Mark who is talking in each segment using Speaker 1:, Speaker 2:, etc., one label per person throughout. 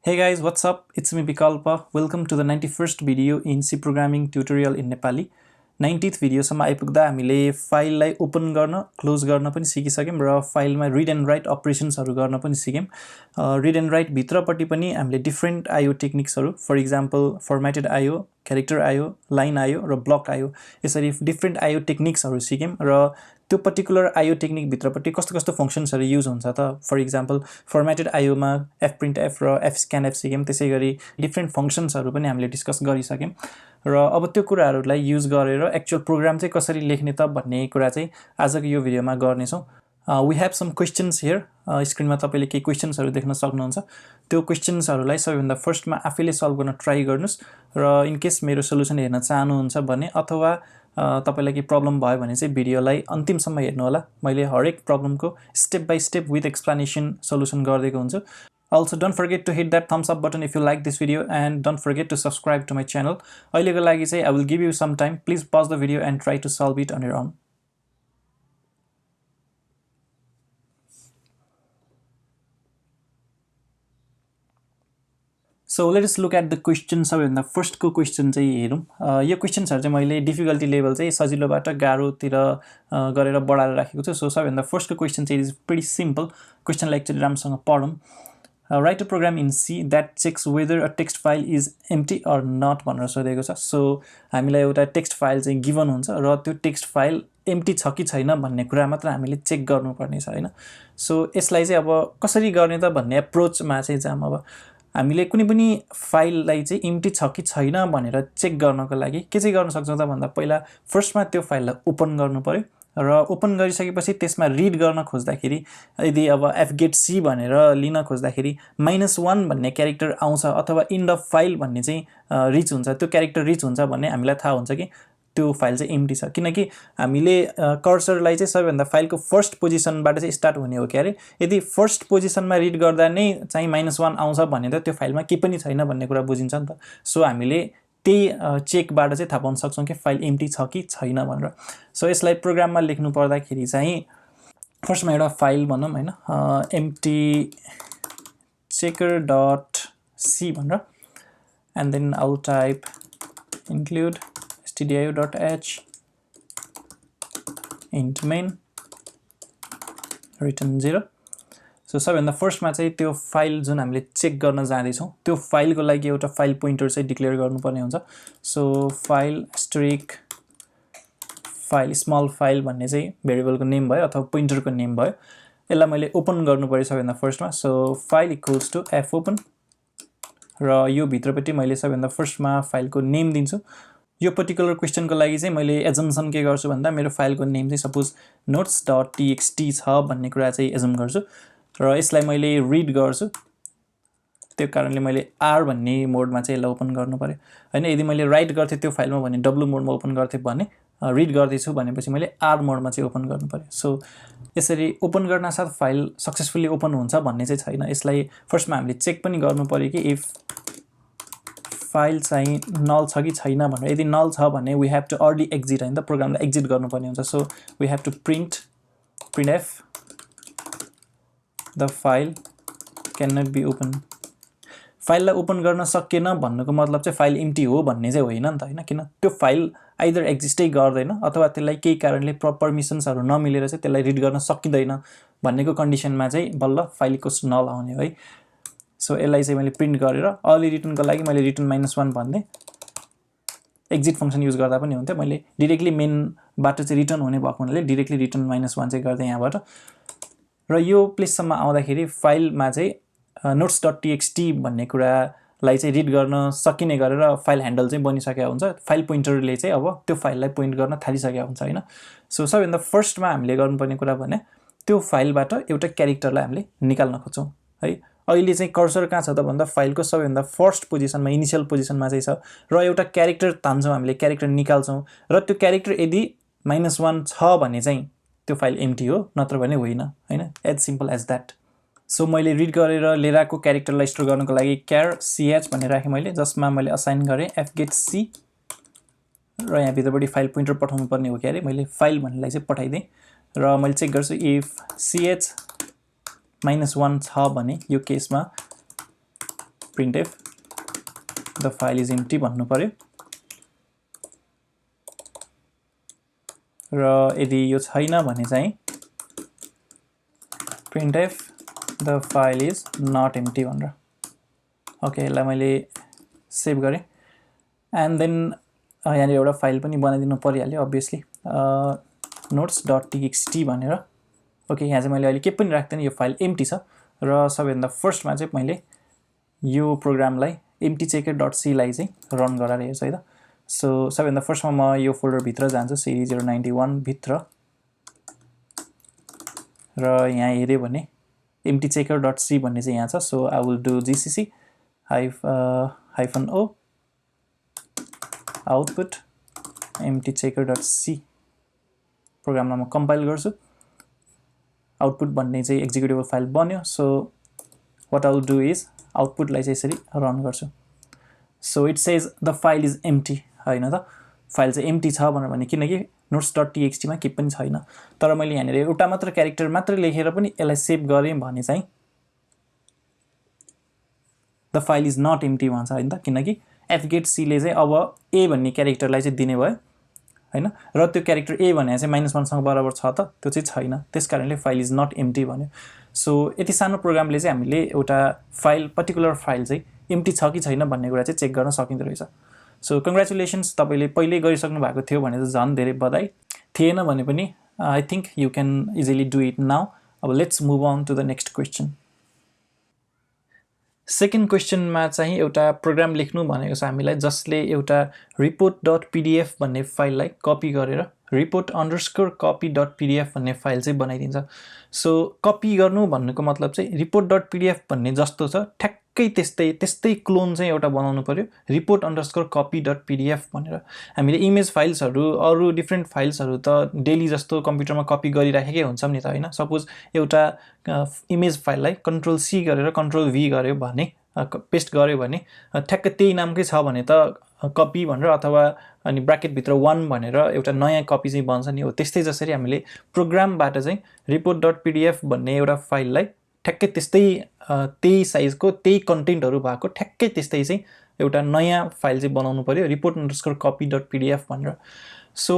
Speaker 1: Hey guys, what's up? It's me Vikalpa. Welcome to the 91st video in C programming tutorial in Nepali. 90th video सम्म आइपुग्दा हामीले फाइललाई open गर्न, close गर्न पनि सिकिसक्यौं र फाइलमा रिड एन्ड राइट अपरेशन्सहरु गर्न पनि सिक्यौं। रिड एन्ड राइट भित्रपट्टि पनि हामीले डिफरेन्ट आईओ टेक्निक्सहरु, for example formatted IO, character IO, line IO र ब्लक आईओ, यसरी डिफरेन्ट आईओ टेक्निक्सहरु सिक्यौं र त्यो पर्टिकुलर आईओ टेक्निक भित्रपट्टि कस्तो कस्तो फंक्शन्सहरु युज हुन्छ त। फर एक्जाम्पल फर्मेटेड आईओ मा fprintf र fscanf सिक्यौं। त्यसैगरी डिफरेन्ट फंक्शन्सहरु पनि हामीले डिस्कस गरिसक्यौं र अब त्यो कुराहरुलाई युज गरेर एक्चुअल प्रोग्राम चाहिँ कसरी लेख्ने त भन्ने कुरा चाहिँ आजको यो भिडियोमा गर्ने छौं। We have some questions here. स्क्रिनमा तपाईले केही क्वेशन्सहरु देख्न सक्नुहुन्छ। त्यो क्वेशन्सहरुलाई सबैभन्दा फर्स्टमा आफैले सल्भ गर्न ट्राई गर्नुस् र इन केस मेरो सोलुसन हेर्न चाहनुहुन्छ भने अथवा तपाईलाई केही प्रब्लम भयो भने चाहिँ भिडियोलाई अन्तिमसम्म हेर्नु होला। मैले हरेक प्रब्लमको step by step with explanation solution गर्दैको हुन्छु। Also, don't forget to hit that thumbs up button if you like this video and don't forget to subscribe to my channel. अहिलेको लागि चाहिँ I will give you some time. Please pause the video and try to solve it on your own. So let us look at the questions. सबैभन्दा first को question चाहिँ हेरौं। यो क्वेशन्सहरु चाहिँ मैले डिफिकल्टी लेभल चाहिँ सजिलोबाट गाह्रोतिर गरेर बढाएर राखेको छु। सो सबैभन्दा फर्स्ट को क्वेशन चाहिँ इज प्रिटी सिम्पल। क्वेशनलाई एकचोटी राम्रोसँग पढौं। Write a program in C that checks whether a text file is empty or not भनेर सोधेको छ। सो हामीलाई एउटा टेक्स्ट फाइल चाहिँ गिवन हुन्छ र त्यो टेक्स्ट फाइल एम्प्टी छ कि छैन भन्ने कुरा मात्र हामीले चेक गर्नुपर्ने छ हैन। सो यसलाई चाहिँ अब कसरी गर्ने त भन्ने अप्रोचमा चाहिँ जाम। अब हामीले कुनै पनि फाइललाई चाहिँ एम्प्टी छ कि छैन भनेर चेक गर्नको लागि के चाहिँ गर्न सक्छौं त भन्दा पहिला फर्स्टमा त्यो फाइललाई ओपन गर्नु पर्यो र ओपन गरिसकेपछि त्यसमा रिड गर्न खोज्दाखेरि यदि अब fgetc भनेर लिन खोज्दाखेरि -1 भन्ने क्यारेक्टर आउँछ अथवा एन्ड अफ फाइल भन्ने चाहिँ रिच हुन्छ, त्यो क्यारेक्टर रिच हुन्छ भन्ने हामीलाई थाहा हुन्छ कि त्यो फाइल चाहिँ एम्प्टी छ। किनकि हामीले कर्सरलाई चाहिँ सबैभन्दा फाइलको फर्स्ट पोजिसनबाट चाहिँ स्टार्ट हुने हो क्यारे। यदि फर्स्ट पोजिसनमा रिड गर्दा नै चाहिँ -1 आउँछ भने त त्यो फाइलमा के पनि छैन भन्ने कुरा बुझिन्छ नि त। सो हामीले त्यही चेकबाट चाहिँ थाहा पाउन सक्छौं कि फाइल एम्प्टी छ कि छैन भनेर। सो यसलाई प्रोग्राममा लेख्नु पर्दाखेरि चाहिँ फर्स्टमा एउटा फाइल भनौं हैन, empty checker.c भनेर and then I'll type include stdio.h int main return 0। So सबैभन्दा फर्स्टमा चाहिँ त्यो फाइल जुन हामीले चेक गर्न जाँदै छौं त्यो फाइलको लागि एउटा फाइल पोइन्टर चाहिँ डिक्लेयर गर्नुपर्ने हुन्छ। सो फाइल स्ट्रिक फाइल स्मल फाइल भन्ने चाहिँ भेरिएबलको नेम भयो अथवा पोइन्टरको नेम भयो। यसलाई मैले ओपन गर्नु पर्यो सबैभन्दा फर्स्टमा। So file equals to fopen र यो भित्रपट्टि मैले सबैभन्दा फर्स्टमा फाइलको नेम दिन्छु। यो पर्टिकुलर क्वेशनको लागि चाहिँ मैले एजम्पसन के गर्छु भन्दा मेरो फाइलको नेम चाहिँ सपोज notes.txt छ भन्ने कुरा चाहिँ एजम गर्छु र यसलाई मैले रिड गर्छु। त्यो कारणले मैले r भन्ने मोडमा चाहिँ यसलाई ओपन गर्नु पर्यो हैन। यदि मैले राइट गर्थे त्यो फाइलमा भने w मोडमा ओपन गर्थे भने रिड गर्दै छु भनेपछि मैले r मोडमा चाहिँ ओपन गर्नु पर्यो। सो यसरी ओपन गर्न साथ फाइल सक्सेसफुली ओपन हुन्छ भन्ने चाहिँ छैन। यसलाई फर्स्टमा हामीले चेक पनि गर्नु पर्यो कि इफ फाइल चाहिँ नल छ कि छैन भनेर। यदि नल छ भने we have to early exit हैन त, प्रोग्रामलाई एक्जिट गर्नुपर्ने हुन्छ। So we have to printf the file cannot be open। फाइललाई ओपन गर्न सकेन भन्नुको मतलब चाहिँ फाइल एम्प्टी हो भन्ने चाहिँ होइन नि त हैन। किन त्यो फाइल आइदर एक्जिस्टै गर्दैन अथवा त्यसलाई केही कारणले परमिशन्सहरु नमिलेर चाहिँ त्यसलाई रिड गर्न सकिदैन भन्नेको कन्डिसनमा चाहिँ बल्ल फाइल इक्वल्स टु नल आउने हो है। सो यसलाई चाहिँ मैले प्रिन्ट गरेर अर्ली रिटर्नको लागि मैले रिटर्न -1 भन्ने एक्जिट फंक्सन युज गर्दा पनि हुन्थ्यो। मैले डाइरेक्टली मेनबाट चाहिँ रिटर्न हुने भएको हुनाले डाइरेक्टली रिटर्न -1 चाहिँ गर्दै यहाँबाट र यो प्लेससम्म आउँदाखेरि फाइलमा चाहिँ notes.txt भन्ने कुरालाई चाहिँ रिड गर्न सकिने गरेर फाइल ह्यान्डल चाहिँ बनिसकेको हुन्छ। फाइल पोइन्टरले चाहिँ अब त्यो फाइललाई पोइन्ट गर्न थालिसकेको हुन्छ हैन। सो सबैभन्दा फर्स्टमा हामीले गर्नुपर्ने कुरा भने त्यो फाइलबाट एउटा क्यारेक्टरलाई हामीले निकाल्न खोज्छौं है। अहिले चाहिँ कर्सर कहाँ छ त भन्दा फाइलको सबैभन्दा फर्स्ट पोजिसनमा इनिशियल पोजिसनमा चाहिँ छ र एउटा क्यारेक्टर तान्छौं हामीले, क्यारेक्टर निकाल्छौं र त्यो क्यारेक्टर यदि -1 छ भने चाहिँ त्यो फाइल एम्प्टी हो, नत्र भने होइन हैन। As simple as that. So मैले रिड गरेर लिएर आएको क्यारेक्टरलाई स्टोर गर्नको लागि char ch भनेर राखे मैले, जसमा मैले असाइन गरे fgetc र यहाँ भित्रबाट फाइल पोइन्टर पठाउनु पर्ने हो क्यारे। मैले फाइल भन्नेलाई चाहिँ पठाइदिए र मैले चेक गर्छु इफ ch -1 छ भने यो केसमा printf the file is empty भन्नु पर्यो र यदि यो छैन भने चाहिँ printf the file is not empty भनेर ओके यसलाई मैले सेभ गरेँ एन्ड देन यहाँ एउटा फाइल पनि बनाइदिनु परिहाल्यो अभियसली notes.txt भनेर ओके यहाँ चाहिँ मैले अहिले के पनि राख्दैन यो फाइल एम्प्टी छ र सबैभन्दा फर्स्टमा चाहिँ मैले यो प्रोग्रामलाई emptychecker.c लाई चाहिँ रन गराएर हेर्छु है त सो सबैभन्दा फर्स्टमा म यो फोल्डर भित्र जान्छु series 091 भित्र र यहाँ हेर्यो भने emptychecker.c भन्ने चाहिँ यहाँ छ so I will do gcc -o output emptychecker.c प्रोग्रामलाई म कम्पाइल गर्छु आउटपुट भन्ने चाहिँ एक्जिक्युटेबल फाइल बन्यो so what I will do is आउटपुटलाई चाहिँ यसरी रन गर्छु so it says the file is empty हैन त फाइल चाहिँ एम्प्टी छ भनेर भने किनकि notes.txt मा के पनि छैन तर मैले यहाँनिर एउटा मात्र क्यारेक्टर मात्र लेखेर पनि यसलाई सेभ गरेँ भने चाहिँ the file is not empty भन्छ हैन त किनकि fget-c ले चाहिँ अब a भन्ने क्यारेक्टरलाई चाहिँ दिने भयो हैन र त्यो क्यारेक्टर a भने चाहिँ -1 सँग बराबर छ त त्यो चाहिँ छैन त्यसकारणले फाइल इज नट एम्प्टी भन्यो सो यति सानो प्रोग्रामले चाहिँ हामीले एउटा फाइल पर्टिकुलर फाइल चाहिँ एम्प्टी छ कि छैन भन्ने कुरा चाहिँ चेक गर्न सकिँदो रहेछ सो कंग्रेचुलेसन्स तपाईले पहिले गरिसक्नु भएको थियो भने चाहिँ झन् धेरै बधाई थिएन भने पनि I think you can easily do it now अब let's move on to the next question second क्वेशनमा चाहिँ एउटा प्रोग्राम लेख्नु भनेको छ हामीलाई जसले एउटा report.pdf भन्ने फाइललाई कपी गरेर report_copy.pdf भन्ने फाइल चाहिँ बनाइदिन्छ सो कपी गर्नु भन्नुको मतलब चाहिँ report.pdf भन्ने जस्तो छ ठ्याक्कै त्यस्तै क्लोन चाहिँ एउटा बनाउनु पर्यो report_copy.pdf भनेर हामीले इमेज फाइल्सहरु अरु डिफरेन्ट फाइल्सहरु त डेली जस्तो कम्प्युटरमा कपी गरिराखेकै हुन्छौं नि त हैन सपोज एउटा इमेज फाइललाई कन्ट्रोल सी गरेर कन्ट्रोल भी गर्यो भने पेस्ट गर्यो भने ठ्याक्कै त्यही नामकै छ भने त कपी भनेर अथवा अनि ब्र्याकेट भित्र 1 भनेर एउटा नयाँ कपी चाहिँ बन्छ नि हो त्यस्तै जसरी हामीले प्रोग्रामबाट चाहिँ report.pdf भन्ने एउटा फाइललाई ठ्याक्कै त्यस्तै त्यही साइजको त्यही कन्टेन्टहरु भएको ठ्याक्कै त्यस्तै चाहिँ एउटा नयाँ फाइल चाहिँ बनाउनु पर्यो report_copy.pdf भनेर सो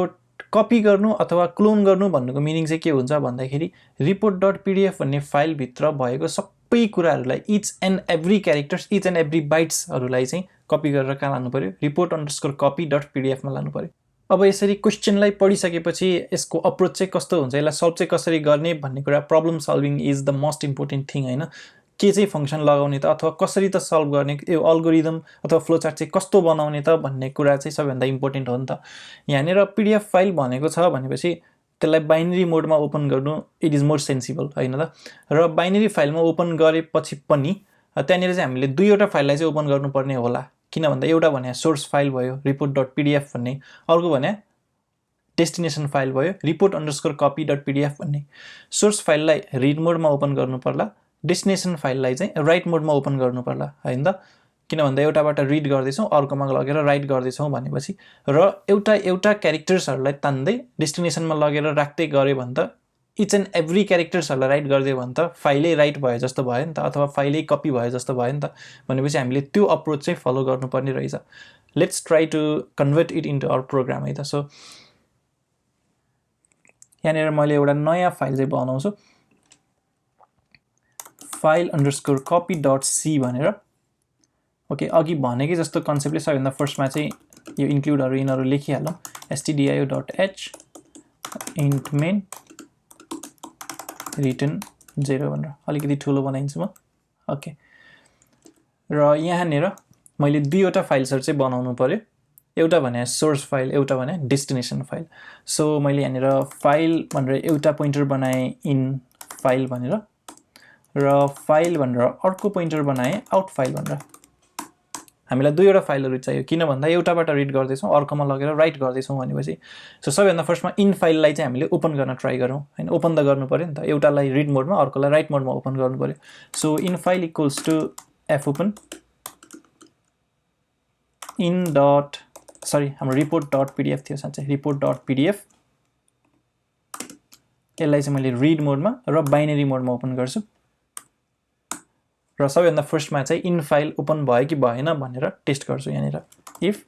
Speaker 1: कपी गर्नु अथवा क्लोन गर्नु भन्नुको मिनिङ चाहिँ के हुन्छ भन्दाखेरि report.pdf भन्ने फाइल भित्र भएको सबै कुराहरुलाई each and every characters each and every bytes हरुलाई चाहिँ कपी गरेर कहाँ लानु पर्यो report_copy.pdf मा लानु पर्यो अब यसरी क्वेशनलाई पढिसकेपछि यसको अप्रोच चाहिँ कस्तो हुन्छ यसलाई सल्भ चाहिँ कसरी गर्ने भन्ने कुरा problem solving is the most important thing हैन के चाहिँ फंक्सन लगाउने त अथवा कसरी त सल्भ गर्ने यो अल्गोरिदम अथवा फ्लो चार्ट चाहिँ कस्तो बनाउने त भन्ने कुरा चाहिँ सबैभन्दा इम्पोर्टेन्ट हो नि त यहाँनेर पीडीएफ फाइल भनेको छ भनेपछि त्यसलाई बाइनरी मोडमा ओपन गर्नु इट इज मोर सेन्सिबल हैन त र बाइनरी फाइलमा ओपन गरेपछि पनि त्यहाँनेर चाहिँ हामीले दुईवटा फाइललाई चाहिँ ओपन गर्नुपर्ने होला किन भन्दा एउटा भने सोर्स फाइल भयो report.pdf भन्ने अर्को भने डेस्टिनेसन फाइल भयो report_copy.pdf भन्ने सोर्स फाइललाई रिड मोडमा ओपन गर्नु पर्ला डेस्टिनेसन फाइललाई चाहिँ राइट मोडमा ओपन गर्नु पर्ला हैन त किन भन्दा एउटाबाट रिड गर्दैछौं अर्कोमा लगेर राइट गर्दैछौं भनेपछि र एउटा क्यारेक्टर्सहरुलाई तान्दै डेस्टिनेसनमा लगेर राख्दै गरे भने त each and every क्यारेक्टर्सहरुलाई राइट गर्दियो भने त फाइलै राइट भयो जस्तो भयो नि त अथवा फाइलै कपी भयो जस्तो भयो नि त भनेपछि हामीले त्यो अप्रोच चाहिँ फलो गर्नुपर्ने रहेछ let's try to convert it into our program है त सो यहाँनेर मैले एउटा नयाँ फाइल चाहिँ बनाउँछु file_copy.c भनेर ओके अघि भनेकै जस्तो कन्सेप्टले सबैभन्दा फर्स्टमा चाहिँ यो इन्क्लुडहरु यिनहरु लेखिहालौं stdio.h int main return 0 भनेर अलिकति ठुलो बनाइन्छु म ओके र यहाँनेर मैले दुईवटा फाइल्सहरु चाहिँ बनाउनु पर्यो एउटा भने सोर्स फाइल एउटा भने डेस्टिनेसन फाइल सो मैले यहाँनेर फाइल भनेर एउटा पोइन्टर बनाए इन फाइल भनेर र फाइल भनेर अर्को पोइन्टर बनाए आउट फाइल भनेर हामीलाई दुईवटा फाइलहरु चाहियो किन भन्दा एउटाबाट रिड गर्दैछौं अर्कोमा लगेर राइट गर्दैछौं भनेपछि सो सबैभन्दा फर्स्टमा इन फाइललाई चाहिँ हामीले ओपन गर्न ट्राई गरौँ हैन ओपन त गर्नु पर्यो नि त एउटालाई रिड मोडमा अर्कोलाई राइट मोडमा ओपन गर्नु पर्यो so in file equals to fopen in dot sorry हाम्रो report.pdf थियो साच्चै report.pdf यसलाई चाहिँ मैले रिड मोडमा र बाइनरी मोडमा ओपन गर्छु र सबैभन्दा फर्स्टमा चाहिँ इन फाइल ओपन भयो कि भएन भनेर टेस्ट गर्छु यहाँनिर। इफ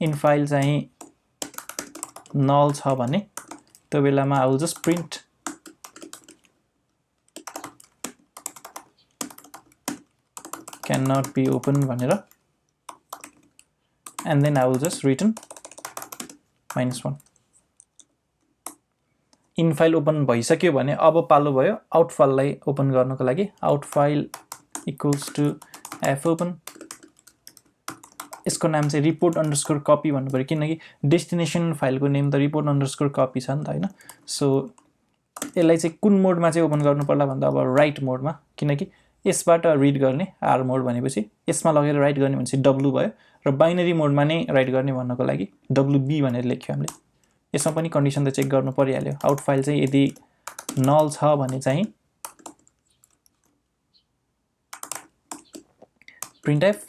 Speaker 1: इन फाइल चाहिँ नल छ भने त्यो बेलामा I will just print can not be open भनेर and then I will just return -1। In file open भइसक्यो भने अब पालो भयो आउट फाइललाई ओपन गर्नको लागि। Out file equals to F open, यसको नाम चाहिँ रिपोर्ट अंडरस्कोर कपी भन्नु पर्यो किनकि डेस्टिनेसन फाइलको नेम त रिपोर्ट अंडरस्कोर कपी छ नि त हैन। सो यसलाई चाहिँ कुन मोडमा चाहिँ ओपन गर्नु पर्ला भन्दा अब राइट मोडमा, किनकि यसबाट रिड गर्ने आर मोड भनेपछि यसमा लगेर राइट गर्ने भनेपछि डब्लु भयो र बाइनरी मोडमा नै राइट गर्ने भन्नको लागि डब्लुबी भनेर लेख्यो हामीले। यसमा पनि कन्डिसन त चेक गर्नु परिहाल्यो। आउट फाइल चाहिँ यदि नल छ भने चाहिँ printf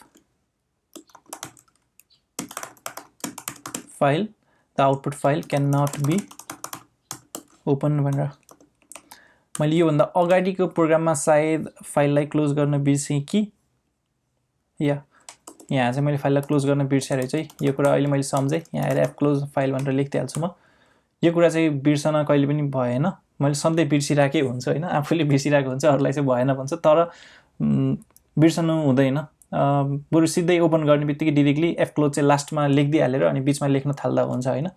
Speaker 1: file the output file can not be open भनेर। मैले योभन्दा अगाडिको प्रोग्राममा सायद फाइललाई क्लोज गर्न बिर्सेँ कि या यहाँ चाहिँ मैले फाइललाई क्लोज गर्न बिर्सेँ रहेछ है। यो कुरा अहिले मैले सम्झेँ, यहाँ आएर एफ क्लोज फाइल भनेर लेखिदिइहाल्छु म। यो कुरा चाहिँ बिर्सन कहिले पनि भएन, मैले सधैँ बिर्सिरहेकै हुन्छु होइन, आफूले बिर्सिरहेको हुन्छ, अरूलाई चाहिँ भएन भन्छ, तर बिर्सनु हुँदैन। बरु सिधै ओपन गर्ने बित्तिकै डिरेक्टली एफ क्लोज चाहिँ लास्टमा लेखिदिइहालेर अनि बिचमा लेख्न थाल्दा हुन्छ होइन।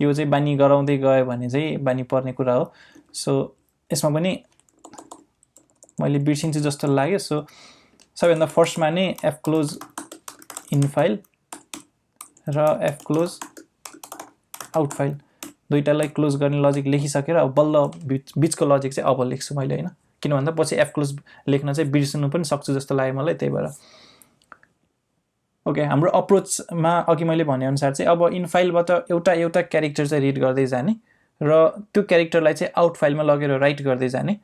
Speaker 1: यो चाहिँ बानी गराउँदै गयो भने चाहिँ बानी पर्ने कुरा हो। सो यसमा पनि मैले बिर्सिन्छु जस्तो लाग्यो। सो सबैभन्दा फर्स्टमा नै एफ क्लोज इन फाइल र एफ क्लोज आउट फाइल दुईटालाई क्लोज गर्ने लजिक लेखिसकेर अब बल्ल बिचको लजिक चाहिँ अब लेख्छु मैले होइन, किन भन्दा पछि एफ क्लोज लेख्न चाहिँ बिर्सनु पनि सक्छु जस्तो लाग्यो मलाई, त्यही भएर। ओके, हाम्रो अप्रोचमा अघि मैले भनेअनुसार चाहिँ अब इन फाइलबाट एउटा क्यारेक्टर चाहिँ रिड गर्दै जाने र त्यो क्यारेक्टरलाई चाहिँ आउट फाइलमा लगेर राइट गर्दै जाने।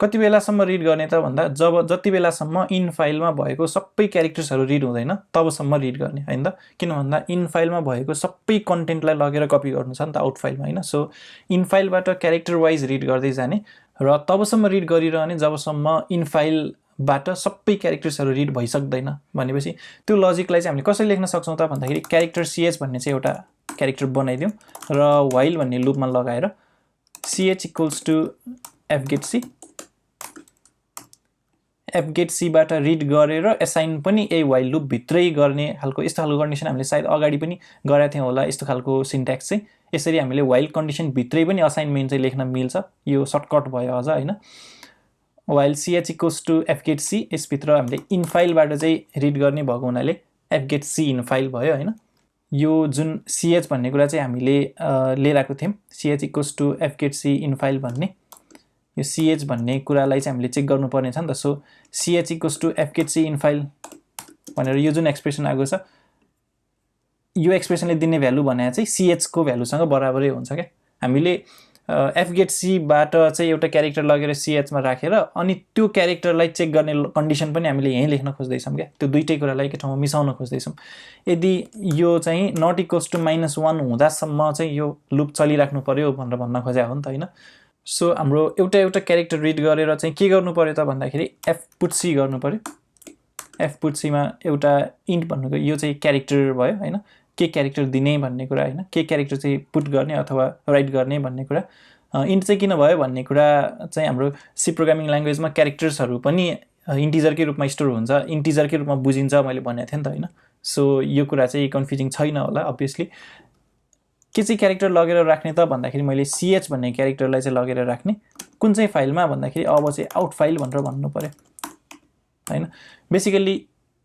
Speaker 1: कति बेलासम्म रिड गर्ने त भन्दा जति बेलासम्म इन फाइलमा भएको सबै क्यारेक्टर्सहरू रिड हुँदैन तबसम्म रिड गर्ने होइन त। किन भन्दा इन फाइलमा भएको सबै कन्टेन्टलाई लगेर कपी गर्नु छ नि त आउट फाइलमा होइन। सो इन फाइलबाट क्यारेक्टर वाइज रिड गर्दै जाने र तबसम्म रिड गरिरहने जबसम्म इन फाइलबाट सबै क्यारेक्टर्सहरू रिड भइसक्दैन। भनेपछि त्यो लजिकलाई चाहिँ हामीले कसरी लेख्न सक्छौँ त भन्दाखेरि क्यारेक्टर सिएच भन्ने चाहिँ एउटा क्यारेक्टर बनाइदिउँ र वाइल भन्ने लुपमा लगाएर CH equals to F get C, F get सीबाट रिड गरेर एसाइन पनि यही वाइल लुप भित्रै गर्ने खालको यस्तो खालको कन्डिसन हामीले सायद अगाडि पनि गरेका थियौँ होला। यस्तो खालको सिन्ट्याक्स चाहिँ यसरी हामीले वाइल कन्डिसन भित्रै पनि असाइनमेन्ट चाहिँ लेख्न मिल्छ। यो सर्टकट भयो अझ होइन। While CH equals to F get C, यसभित्र हामीले इन फाइलबाट चाहिँ रिड गर्ने भएको हुनाले एफगेट सी इन फाइल भयो होइन। यो जुन सिएच भन्ने कुरा चाहिँ हामीले लिएर आएको थियौँ, CH equals to F get C in file भन्ने, यो सिएच भन्ने कुरालाई चाहिँ हामीले चेक गर्नुपर्ने छ नि त। So CH equals to F get C in file भनेर यो जुन एक्सप्रेसन आएको छ, यो एक्सप्रेसनले दिने भ्यालु भने चाहिँ सिएचको भ्यालुसँग बराबरै हुन्छ क्या। हामीले एफगेट सीबाट चाहिँ एउटा क्यारेक्टर लगेर सिएचमा राखेर अनि त्यो क्यारेक्टरलाई चेक गर्ने कन्डिसन पनि हामीले यहीँ लेख्न खोज्दैछौँ क्या। त्यो दुइटै कुरालाई एकै ठाउँमा मिसाउन खोज्दैछौँ। यदि यो चाहिँ नट इक्वल्स टु -1 हुँदासम्म चाहिँ यो लुप चलिराख्नु पर्यो भनेर भन्न खोजेको हो नि त होइन। सो हाम्रो एउटा क्यारेक्टर रिड गरेर चाहिँ के गर्नु पर्यो त भन्दाखेरि एफ पुट सी गर्नु पर्यो। एफ पुट सीमा एउटा इन्ट भन्नुको यो चाहिँ क्यारेक्टर भयो होइन, के क्यारेक्टर दिने भन्ने कुरा होइन, के क्यारेक्टर चाहिँ पुट गर्ने अथवा राइट गर्ने भन्ने कुरा। इन्ट चाहिँ किन भयो भन्ने कुरा चाहिँ हाम्रो सी प्रोग्रामिङ ल्याङ्ग्वेजमा क्यारेक्टर्सहरू पनि इन्टिजरकै रूपमा स्टोर हुन्छ, इन्टिजरकै रूपमा बुझिन्छ मैले भनेको थिएँ नि त होइन। सो यो कुरा चाहिँ कन्फ्युजिङ छैन होला अभियसली। के चाहिँ क्यारेक्टर लगेर राख्ने त भन्दाखेरि मैले सिएच भन्ने क्यारेक्टरलाई चाहिँ लगेर राख्ने कुन चाहिँ फाइलमा भन्दाखेरि अब चाहिँ आउट फाइल भनेर भन्नु पर्यो होइन। बेसिकल्ली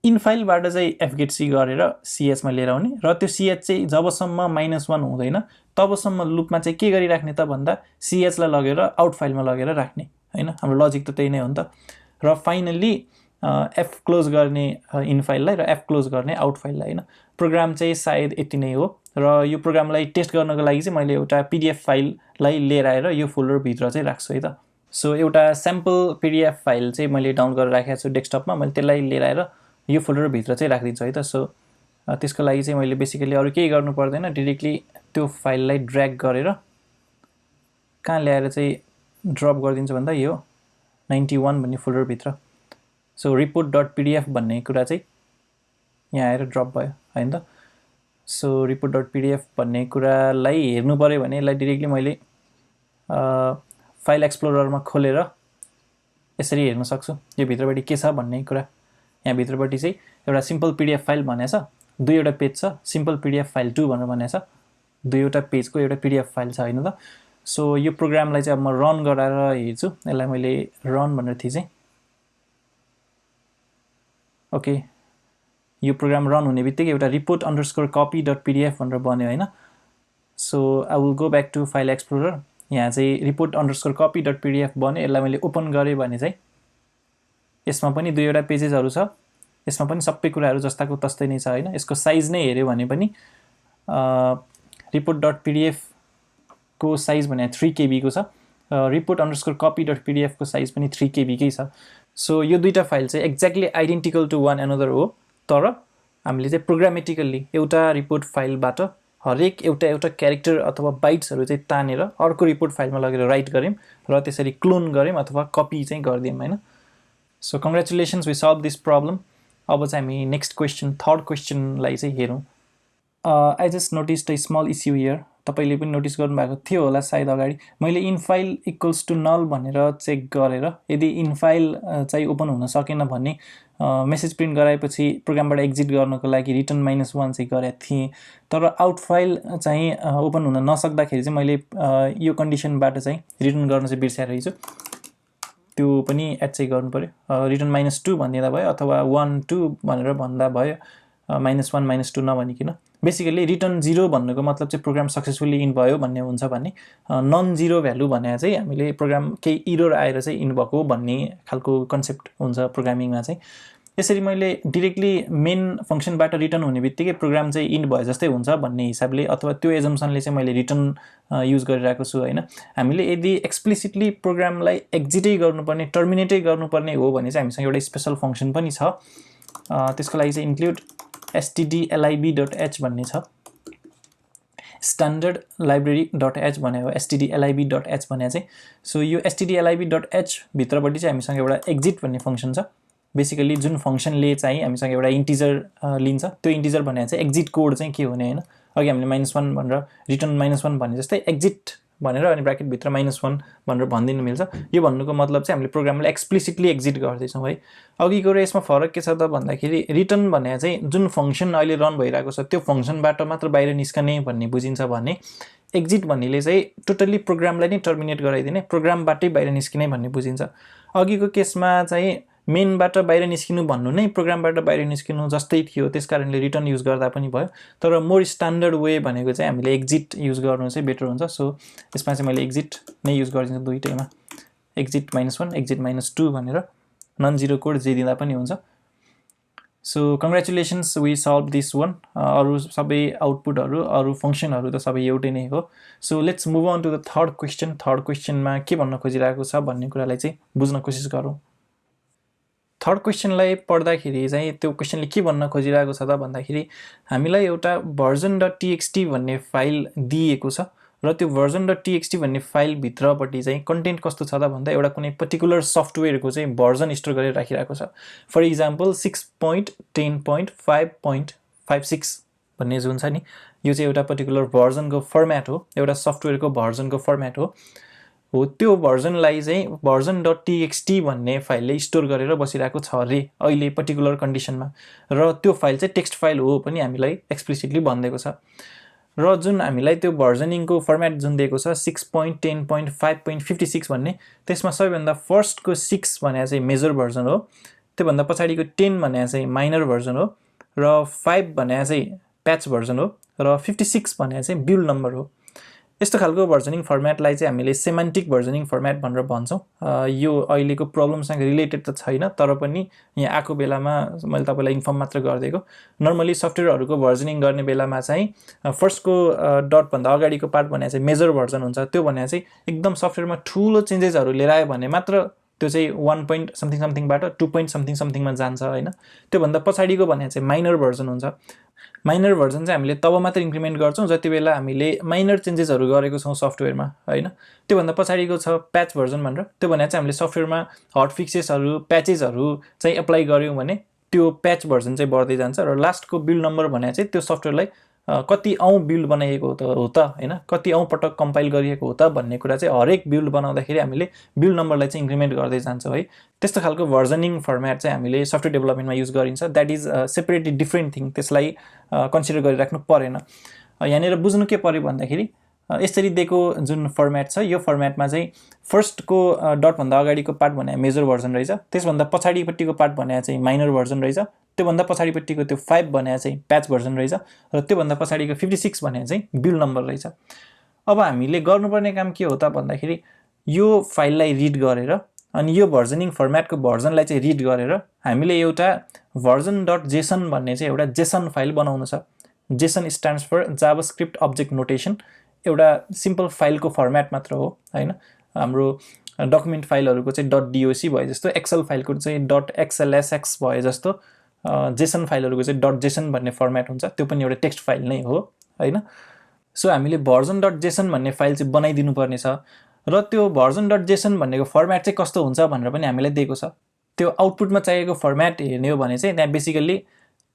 Speaker 1: इन फाइलबाट चाहिँ एफगेट सी गरेर सिएचमा लिएर आउने र त्यो सिएच चाहिँ जबसम्म -1 हुँदैन तबसम्म लुपमा चाहिँ के गरिराख्ने त भन्दा सिएचलाई लगेर आउट फाइलमा लगेर राख्ने होइन। हाम्रो लजिक त त्यही नै हो नि त। र फाइनल्ली एफ क्लोज गर्ने इन फाइललाई र एफ क्लोज गर्ने आउट फाइललाई होइन। प्रोग्राम चाहिँ सायद यति नै हो र यो प्रोग्रामलाई टेस्ट गर्नको लागि चाहिँ मैले एउटा पिडिएफ फाइललाई लिएर आएर यो फोल्डरभित्र चाहिँ राख्छु है त। सो एउटा स्याम्पल पिडिएफ फाइल चाहिँ मैले डाउनलोड गरेर राखेको छु डेस्कटपमा, मैले त्यसलाई लिएर आएर यो फोल्डरभित्र चाहिँ राखिदिन्छु है त। सो त्यसको लागि चाहिँ मैले बेसिकली अरू केही गर्नु पर्दैन, डिरेक्टली त्यो फाइललाई ड्र्याग गरेर कहाँ ल्याएर चाहिँ ड्रप गरिदिन्छु भन्दा यो 91 भन्ने फोल्डरभित्र। सो report.pdf भन्ने कुरा चाहिँ यहाँ आएर ड्रप भयो हैन त। सो report.pdf भन्ने कुरालाई हेर्नु पर्यो भने यसलाई डाइरेक्टली मैले फाइल एक्सप्लोररमा खोलेर यसरी हेर्न सक्छु यो भित्रपट्टि के छ भन्ने कुरा। यहाँ भित्रपट्टि चाहिँ एउटा सिम्पल पीडीएफ फाइल भनेछ, दुईवटा पेज छ, सिम्पल पीडीएफ फाइल 2 भनेर भनेछ, दुईवटा पेजको एउटा पीडीएफ फाइल छ हैन त। सो यो प्रोग्रामलाई चाहिँ अब म रन गराएर हेर्छु। यसलाई मैले रन भनेर थिचेँ। ओके, यो प्रोग्राम रन हुने बित्तिकै एउटा report_copy.pdf भनेर बन्यो हैन। So I will go back to file explorer. यहाँ चाहिँ report_copy.pdf बन्यो। यसलाई मैले ओपन गरेँ भने चाहिँ यसमा पनि दुईवटा पेजेसहरु छ, यसमा पनि सबै कुराहरु जस्ताको तस्तै नै छ हैन। यसको साइज नै हेर्यो भने पनि report.pdf को साइज भने 3 KB को छ, report_copy.pdf को साइज पनि 3 KB कै छ। सो यो दुईटा फाइल चाहिँ exactly identical to one another हो, तर हामीले चाहिँ प्रोग्रामेटिकल्ली एउटा रिपोर्ट फाइलबाट हरेक एउटा क्यारेक्टर अथवा बाइट्सहरु चाहिँ तानेर अर्को रिपोर्ट फाइलमा लगेर राइट गर्यौं र त्यसरी क्लोन गर्यौं अथवा कपी चाहिँ गर्दियौं हैन। So congratulations, we solve this problem. अब चाहिँ हामी नेक्स्ट क्वेशन, थर्ड क्वेशनलाई चाहिँ हेरौं। I just noticed a small issue here. तपाईले पनि नोटिस गर्नुभएको थियो होला सायद अगाडि। मैले in file equals to null भनेर चेक गरेर यदि इन फाइल चाहिँ ओपन हुन सकेन भने मेसेज प्रिन्ट गराएपछि प्रोग्रामबाट एक्जिट गर्नको लागि रिटर्न -1 चाहिँ गरेको थिएँ। तर आउट फाइल चाहिँ ओपन हुन नसक्दाखेरि चाहिँ मैले यो कन्डिसनबाट चाहिँ रिटर्न गर्न चाहिँ बिर्सेरहेछु। त्यो पनि एड चाहिँ गर्नु पर्यो। रिटर्न -2 भन्दिदा भयो अथवा 1 2 भनेर भन्दा भयो, -1 -2 नभनिकिन। बेसिकली रिटर्न 0 भन्नुको मतलब चाहिँ प्रोग्राम सक्सेसफुली इन भयो भन्ने हुन्छ भने नन जीरो भ्यालु भने चाहिँ हामीले प्रोग्राम केही एरर आएर चाहिँ इन भएको भन्ने खालको कन्सेप्ट हुन्छ प्रोग्रामिङमा चाहिँ। यसरी मैले डाइरेक्टली मेन फंक्सनबाट रिटर्न हुने बित्तिकै प्रोग्राम चाहिँ इन भयो जस्तै हुन्छ भन्ने हिसाबले अथवा त्यो एजम्पसनले चाहिँ मैले रिटर्न युज गरिरहेको छु हैन। हामीले यदि एक्सप्लिसिटली प्रोग्रामलाई एक्जिटै गर्नुपर्ने, टर्मिनेटै गर्नुपर्ने हो भने चाहिँ हामीसँग एउटा स्पेशल फंक्सन पनि छ। त्यसको लागि चाहिँ इन्क्लुड stdlib.h भन्ने छ। स्ट्यान्डर्ड लाइब्रेरी.h भने हो stdlib.h भने चाहिँ। सो यो stdlib.h भित्रपट्टि चाहिँ हामीसँग एउटा एक्जिट भन्ने फंक्सन छ। बेसिकली जुन फंक्सनले चाहिँ हामीसँग एउटा इन्टिजर लिन्छ, त्यो इन्टिजर भने चाहिँ एक्जिट कोड चाहिँ के हुने हैन। अघि हामीले -1 भनेर रिटर्न -1 भने जस्तै एक्जिट भनेर अनि ब्र्याकेट भित्र -1 भनेर भन्दिन मिल्छ। यो भन्नुको मतलब चाहिँ हामीले प्रोग्रामलाई एक्सप्लिसिटली एक्जिट गर्दैछौं है। अघिको र यसमा फरक के छ त भन्दाखेरि रिटर्न भने चाहिँ जुन फंक्सन अहिले रन भइरहेको छ त्यो फंक्सनबाट मात्र बाहिर निस्कने भन्ने बुझिन्छ भने एक्जिट भन्नेले चाहिँ टोटली प्रोग्रामलाई नै टर्मिनेट गराइदिने, प्रोग्रामबाटै बाहिर निस्किने भन्ने बुझिन्छ। अघिको केसमा चाहिँ मेनबाट बाहिर निस्किनु भन्नु नै प्रोग्रामबाट बाहिर निस्किनु जस्तै थियो, त्यसकारणले रिटर्न युज गर्दा पनि भयो। तर मोर स्ट्यान्डर्ड वे भनेको चाहिँ हामीले एक्जिट युज गर्नु चाहिँ बेटर हुन्छ। सो यसमा चाहिँ मैले एक्जिट नै युज गरिदिन्छु दुईटैमा, एक्जिट -1 एक्जिट -2 भनेर नन जीरो कोड जे दिँदा पनि हुन्छ। So congratulations, we solve this one. अरु सबै आउटपुटहरु अरु फंक्सनहरु त सबै एउटै नै हो। So let's move on to the third question. Third क्वेशनमा के भन्न खोजिरहेको छ भन्ने कुरालाई चाहिँ बुझ्न कोसिस गरौँ। थर्ड क्वेशनलाई पढ्दाखेरि चाहिँ त्यो क्वेशनले के भन्न खोजिरहेको छ त भन्दाखेरि हामीलाई एउटा version.txt भन्ने फाइल दिएको छ र त्यो version.txt भन्ने फाइल भित्रपट्टि चाहिँ कन्टेन्ट कस्तो छ त भन्दा एउटा कुनै पर्टिकुलर सफ्टवेयरको चाहिँ भर्जन स्टोर गरेर राखिरहेको छ। फर एक्जाम्पल 6.10.5.56 भन्ने जुन छ नि, यो चाहिँ एउटा पर्टिकुलर भर्जनको फर्म्याट हो, एउटा सफ्टवेयरको भर्जनको फर्म्याट हो। त्यो भर्जनलाई चाहिँ version.txt भन्ने फाइलले स्टोर गरेर बसिरहेको छ रे अहिले पर्टिकुलर कन्डिसनमा, र त्यो फाइल चाहिँ टेक्स्ट फाइल हो पनि हामीलाई एक्सप्लिसिटली भनिदिएको छ। र जुन हामीलाई त्यो भर्जनिङको फर्म्याट जुन दिएको छ 6.10.5.56 भन्ने, त्यसमा सबैभन्दा फर्स्टको 6 भने चाहिँ मेजर भर्जन हो, त्योभन्दा पछाडिको 10 भने चाहिँ माइनर भर्जन हो, र 5 भने चाहिँ प्याच भर्जन हो, र 56 भने चाहिँ बिल्ड नम्बर हो। यस्तो खालको भर्जनिङ फर्म्याटलाई चाहिँ हामीले सेमान्टिक भर्जनिङ फर्म्याट भनेर भन्छौँ। यो अहिलेको प्रब्लमसँग रिलेटेड त छैन, तर पनि यहाँ आएको बेलामा मैले तपाईलाई इन्फर्म मात्र गरिदिएको। नर्मली सफ्टवेयरहरुको भर्जनिङ गर्ने बेलामा चाहिँ फर्स्टको डट भन्दा अगाडिको पार्ट भने चाहिँ मेजर भर्जन हुन्छ। त्यो भने चाहिँ एकदम सफ्टवेयरमा ठूलो चेन्जेसहरु लिएर आयो भने मात्र त्यो चाहिँ 1 point something something बाट 2 point something something मा जान्छ हैन। त्यो भन्दा पछाडिको भने चाहिँ माइनर भर्जन हुन्छ। माइनर भर्जन चाहिँ हामीले तब मात्र इन्क्रिमेन्ट गर्छौँ जति बेला हामीले माइनर चेन्जेसहरू गरेको छौँ सफ्टवेयरमा हैन। त्योभन्दा पछाडिको छ प्याच भर्जन भनेर। त्यो भने चाहिँ हामीले सफ्टवेयरमा हट फिक्सेसहरू प्याचेसहरू चाहिँ एप्लाई गऱ्यौँ भने त्यो प्याच भर्जन चाहिँ बढ्दै जान्छ र लास्टको बिल्ड नम्बर भने चाहिँ त्यो सफ्टवेयरलाई कति औँ बिल्ड बनाइएको हो त हैन, कति औँ पटक कम्पाइल गरिएको हो त भन्ने कुरा चाहिँ हरेक बिल्ड बनाउँदाखेरि हामीले बिल्ड नम्बरलाई चाहिँ इन्क्रिमेन्ट गर्दै जान्छौँ है। त्यस्तो खालको भर्जनिङ फर्मेट चाहिँ हामीले सफ्टवेयर डेभलपमेन्टमा युज गरिन्छ। That is separately different thing, त्यसलाई कन्सिडर गरिराख्नु परेन। यहाँनिर बुझ्नु के पर्यो भन्दाखेरि यसरी दिएको जुन फर्मेट छ यो फर्मेटमा चाहिँ फर्स्टको डटभन्दा अगाडिको पार्ट भने मेजर भर्जन रहेछ, त्यसभन्दा पछाडिपट्टिको पार्ट भने चाहिँ माइनर भर्जन रहेछ, त्योभन्दा पछाडिपट्टिको त्यो 5 भने चाहिँ प्याच भर्जन रहेछ र त्योभन्दा पछाडिको 56 भने चाहिँ बिल्ड नम्बर रहेछ। अब हामीले गर्नुपर्ने काम के हो त भन्दाखेरि यो फाइललाई रिड गरेर अनि यो भर्जनिङ फर्मेटको भर्जनलाई चाहिँ रिड गरेर हामीले एउटा भर्जन डट जेसन भन्ने चाहिँ एउटा जेसन फाइल बनाउनु छ। JSON stands for JavaScript object notation, एउटा सिम्पल फाइलको फर्मेट मात्र हो हैन। हाम्रो डकुमेन्ट फाइलहरूको चाहिँ डट डोक भए जस्तो, एक्सेल फाइलको चाहिँ डट एक्सएलएसएक्स भए जस्तो जेसन फाइलहरूको चाहिँ डट जेसन भन्ने फर्मेट हुन्छ, त्यो पनि एउटा टेक्स्ट फाइल नै हो हैन। सो हामीले भर्जन डट जेसन भन्ने फाइल चाहिँ बनाइदिनु पर्ने छ र त्यो भर्जन डट जेसन भन्नेको फर्मेट चाहिँ कस्तो हुन्छ भनेर पनि हामीलाई दिएको छ। त्यो आउटपुटमा चाहिएको फर्मेट हेर्ने हो भने चाहिँ त्यहाँ बेसिकल्ली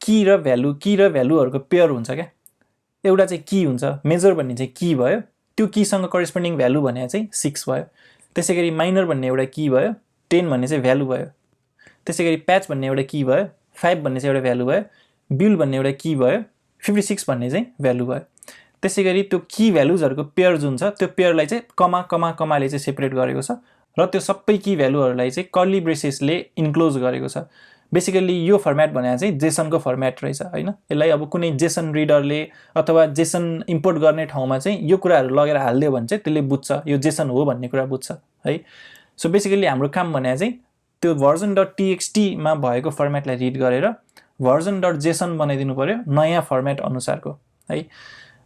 Speaker 1: की र भ्यालुहरूको पेयर हुन्छ क्या। एउटा चाहिँ की हुन्छ, मेजर भन्ने चाहिँ की भयो, त्यो कीसँग करेस्पोन्डिङ भ्यालु भने चाहिँ 6 भयो। त्यसै गरी माइनर भन्ने एउटा की भयो, 10 भन्ने चाहिँ भ्यालु भयो। त्यसै गरी प्याच भन्ने एउटा की भयो, 5 भन्ने चाहिँ एउटा भ्यालु भयो, बिल्ड भन्ने एउटा की भयो, 56 भन्ने चाहिँ भ्यालु भयो। त्यसै गरी त्यो की भ्यालुजहरूको पेयर जुन छ त्यो पेयरलाई चाहिँ कमा कमा कमाले चाहिँ सेपरेट गरेको छ र त्यो सबै की भ्यालुहरूलाई चाहिँ कर्ली ब्रेसेसले इन्क्लोज गरेको छ। बेसिकली यो फर्मेट भने चाहिँ जेसनको फर्मेट रहेछ हैन। यसलाई अब कुनै जेसन रिडरले अथवा जेसन इम्पोर्ट गर्ने ठाउँमा चाहिँ यो कुराहरू लगेर हाल्दियो भने चाहिँ त्यसले बुझ्छ यो जेसन हो भन्ने कुरा बुझ्छ है। सो बेसिकली हाम्रो काम भने चाहिँ त्यो भर्जन डट टीएक्सटीमा भएको फर्मेटलाई रिड गरेर भर्जन डट जेसन बनाइदिनु पर्यो नयाँ फर्मेट अनुसारको है।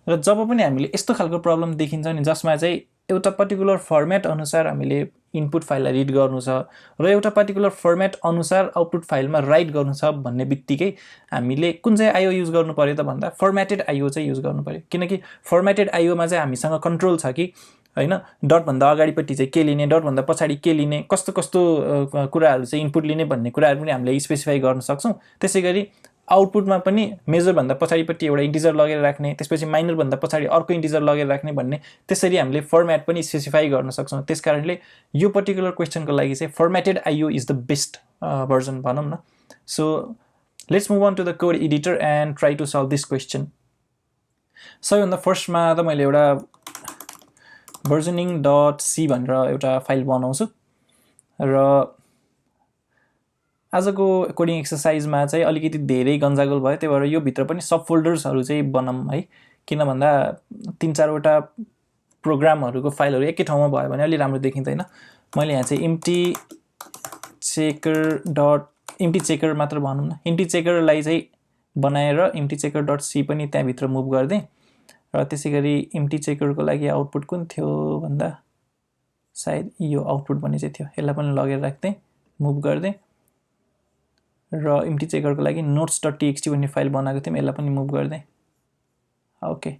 Speaker 1: र जब पनि हामीले यस्तो खालको प्रब्लम देखिन्छ नि जसमा चाहिँ एउटा पर्टिकुलर फर्मेट अनुसार हामीले इनपुट फाइललाई रिड गर्नु छ र एउटा पर्टिकुलर फर्मेट अनुसार आउटपुट फाइलमा राइट गर्नु छ भन्ने बित्तिकै हामीले कुन चाहिँ आइओ युज गर्नु पर्यो त भन्दा फर्मेटेड आइओ चाहिँ युज गर्नु पर्यो। किनकि फर्मेटेड आइओमा चाहिँ हामीसँग कन्ट्रोल छ कि हैन, डटभन्दा अगाडिपट्टि चाहिँ के लिने, डटभन्दा पछाडि के लिने, कस्तो कस्तो कुराहरू चाहिँ इनपुट लिने भन्ने कुराहरू पनि हामीले स्पेसिफाई गर्न सक्छौँ। त्यसै गरी आउटपुटमा पनि मेजरभन्दा पछाडिपट्टि एउटा इन्टिजर लगेर राख्ने, त्यसपछि माइनरभन्दा पछाडि अर्को इन्टिजर लगेर राख्ने भन्ने त्यसरी हामीले फर्मेट पनि स्पेसिफाई गर्न सक्छौँ। त्यसकारणले यो पर्टिकुलर क्वेसनको लागि चाहिँ formatted IO is the best version भनौँ न। So let's move on to the code editor and try to solve this question. सबैभन्दा फर्स्टमा त मैले एउटा भर्जनिङ डट सी भनेर एउटा फाइल बनाउँछु र आजको कोडिङ एक्सर्साइजमा चाहिँ अलिकति धेरै गन्जागोल भयो, त्यही भएर यो भित्र पनि सब फोल्डर्सहरू चाहिँ बनाऊँ है। किन भन्दा 3-4वटा प्रोग्रामहरूको फाइलहरू एकै ठाउँमा भयो भने अलि राम्रो देखिँदैन। मैले यहाँ चाहिँ इम्प्टी चेकर मात्र भनौँ न, इम्प्टी चेकरलाई चाहिँ बनाएर इम्प्टी चेकर डट सी पनि त्यहाँभित्र मुभ गरिदिएँ र त्यसै गरी इम्प्टी चेकरको लागि आउटपुट कुन थियो भन्दा सायद यो आउटपुट भन्ने चाहिँ थियो, यसलाई पनि लगेर राख्दै मुभ गर्दै र इम्प्टी चेकरको लागि नोट्स डट टीएक्सटी भन्ने फाइल बनाएको थियौँ, यसलाई पनि मुभ गर्दै ओके।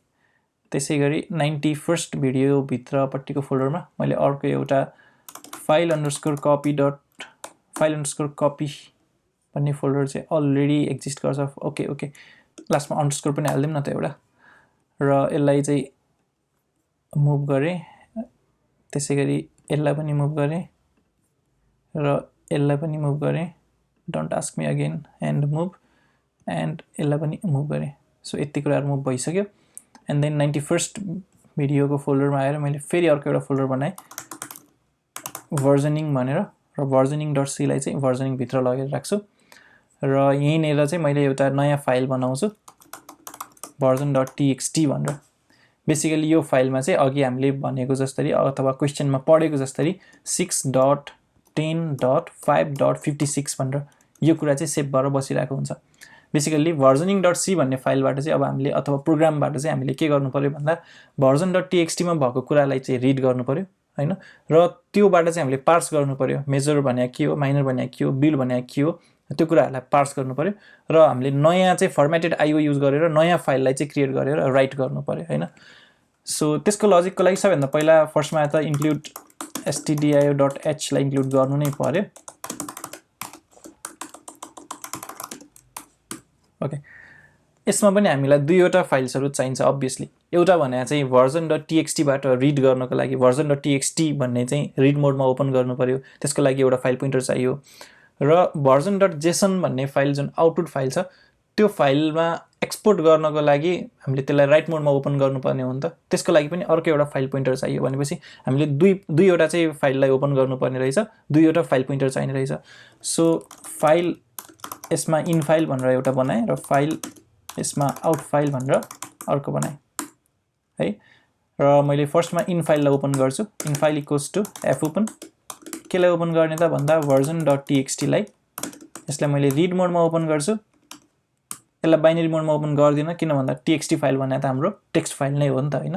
Speaker 1: त्यसै गरी 91st भिडियोभित्रपट्टिको फोल्डरमा मैले अर्को एउटा फाइल अन्डरस्कोर कपी भन्ने फोल्डर चाहिँ अलरेडी एक्जिस्ट गर्छ। ओके ओके, लास्टमा अन्डरस्कोर पनि हालिदिउँ न त एउटा, र यसलाई चाहिँ मुभ गरेँ, त्यसै गरी यसलाई पनि मुभ गरेँ र यसलाई पनि मुभ गरेँ, don't ask me again and move, and यसलाई पनि मुभ गरेँ। सो यति कुराहरू मुभ भइसक्यो। एन्ड देन 91st भिडियोको फोल्डरमा आएर मैले फेरि अर्को एउटा फोल्डर बनाएँ भर्जनिङ भनेर, र भर्जनिङ डट सीलाई चाहिँ भर्जनिङभित्र लगेर राख्छु र यहीँनिर चाहिँ मैले एउटा नयाँ फाइल बनाउँछु भर्जन डट टीएक्सटी भनेर। बेसिकली यो फाइलमा चाहिँ अघि हामीले भनेको जस्तरी अथवा क्वेसनमा पढेको जस्तरी 6.10.5.56 भनेर यो कुरा चाहिँ सेभ भएर बसिरहेको हुन्छ। बेसिकली भर्जनिङ डट सी भन्ने फाइलबाट चाहिँ अब हामीले अथवा प्रोग्रामबाट चाहिँ हामीले के गर्नु पर्यो भन्दा भर्जन डट टीएक्सटीमा भएको कुरालाई चाहिँ रिड गर्नु पर्यो हैन, र त्योबाट चाहिँ हामीले पार्स गर्नु पर्यो। मेजर भने के हो, माइनर भने के हो, बिल्ड भने के हो, त्यो कुराहरूलाई पार्स गर्नु पर्यो र हामीले नयाँ चाहिँ फर्मेटेड आइओ युज गरेर नयाँ फाइललाई चाहिँ क्रिएट गरेर राइट गर्नु पर्यो हैन। सो त्यसको लजिकको लागि सबैभन्दा पहिला फर्स्टमा त इन्क्लुड stdio.h लाई इन्क्लुड गर्नु नै पर्यो। ओके, यसमा पनि हामीलाई दुईवटा फाइल्सहरु चाहिन्छ अब्भियसली। एउटा भने चाहिँ version.txt बाट रिड गर्नको लागि version.txt भन्ने चाहिँ रिड मोडमा ओपन गर्नु पर्यो, त्यसको लागि एउटा फाइल पोइन्टर चाहियो। र version.json भन्ने फाइल जुन आउटपुट फाइल छ त्यो फाइलमा एक्सपोर्ट गर्नको लागि हामीले त्यसलाई राइट मोडमा ओपन गर्नुपर्ने हो नि त, त्यसको लागि पनि अर्को एउटा फाइल पोइन्टर चाहियो। भनेपछि हामीले दुईवटा चाहिँ फाइललाई ओपन गर्नुपर्ने रहेछ, दुईवटा फाइल पोइन्टर चाहिने रहेछ। सो फाइल यसमा इन फाइल भनेर एउटा बनाए र फाइल यसमा आउट फाइल भनेर अर्को बनाए है। र मैले फर्स्टमा इन फाइललाई ओपन गर्छु, in file equals to fopen। केलाई ओपन गर्ने त भन्दा version.txt लाई, यसलाई मैले रिड मोडमा ओपन गर्छु, यसलाई बाइनरी मोडमा ओपन गर्दिन किन भन्दा txt फाइल भने त हाम्रो टेक्स्ट फाइल नै हो नि त हैन।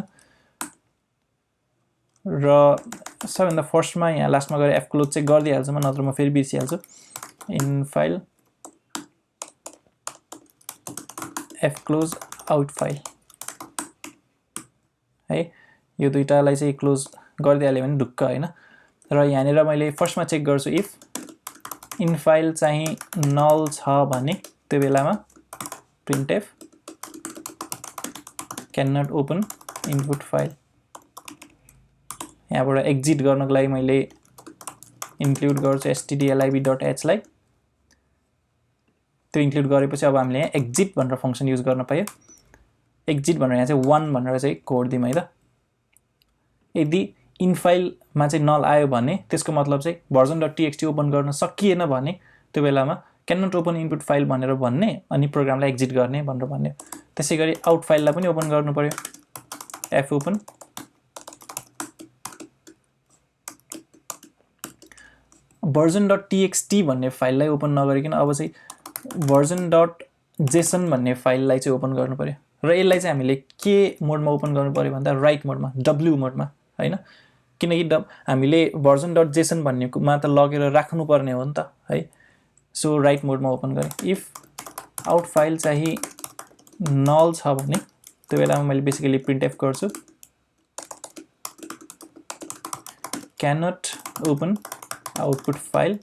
Speaker 1: र सबैभन्दा फर्स्टमा यहाँ लास्टमा गएर f क्लोज चाहिँ गर्दिहाल्छु म, नत्र म फेरि बिर्सिहाल्छु। In file f close out file है, यो दुईटालाई चाहिँ क्लोज गर्दिहाल्यो भने ढुक्क हैन। र यहाँनिर मैले फर्स्टमा चेक गर्छु इफ इन फाइल चाहिँ नल छ भने त्यो बेलामा printf cannot open input file। यहाँबाट एक्जिट गर्नको लागि मैले इन्क्लुड गर्छु stdlib.h लाई, त्यो इन्क्लुड गरेपछि अब हामीले यहाँ एक्जिट भनेर फंक्सन युज गर्न पायो। एक्जिट भनेर यहाँ चाहिँ 1 भनेर चाहिँ कोड दियौँ है त। यदि इन फाइलमा चाहिँ नल आयो भने त्यसको मतलब चाहिँ version.txt ओपन गर्न सकिएन भने त्यो बेलामा cannot open input file भनेर भन्ने अनि प्रोग्रामलाई एक्जिट गर्ने भनेर भन्ने। त्यसैगरी आउट फाइललाई पनि ओपन गर्नु पर्यो, fopen। version.txt भन्ने फाइललाई ओपन नगरिकन अब चाहिँ version.json भन्ने फाइललाई चाहिँ ओपन गर्नु पर्यो। र यसलाई चाहिँ हामीले के मोडमा ओपन गर्नु पर्यो भन्दा राइट मोडमा, w मोडमा हैन, किनकि हामीले version.json भन्नेमा त लगेर राख्नु पर्ने हो नि त है। सो राइट मोडमा ओपन गरेँ। इफ आउट फाइल चाहिँ नल छ भने त्यो बेलामा मैले बेसिकली printf गर्छु cannot open output file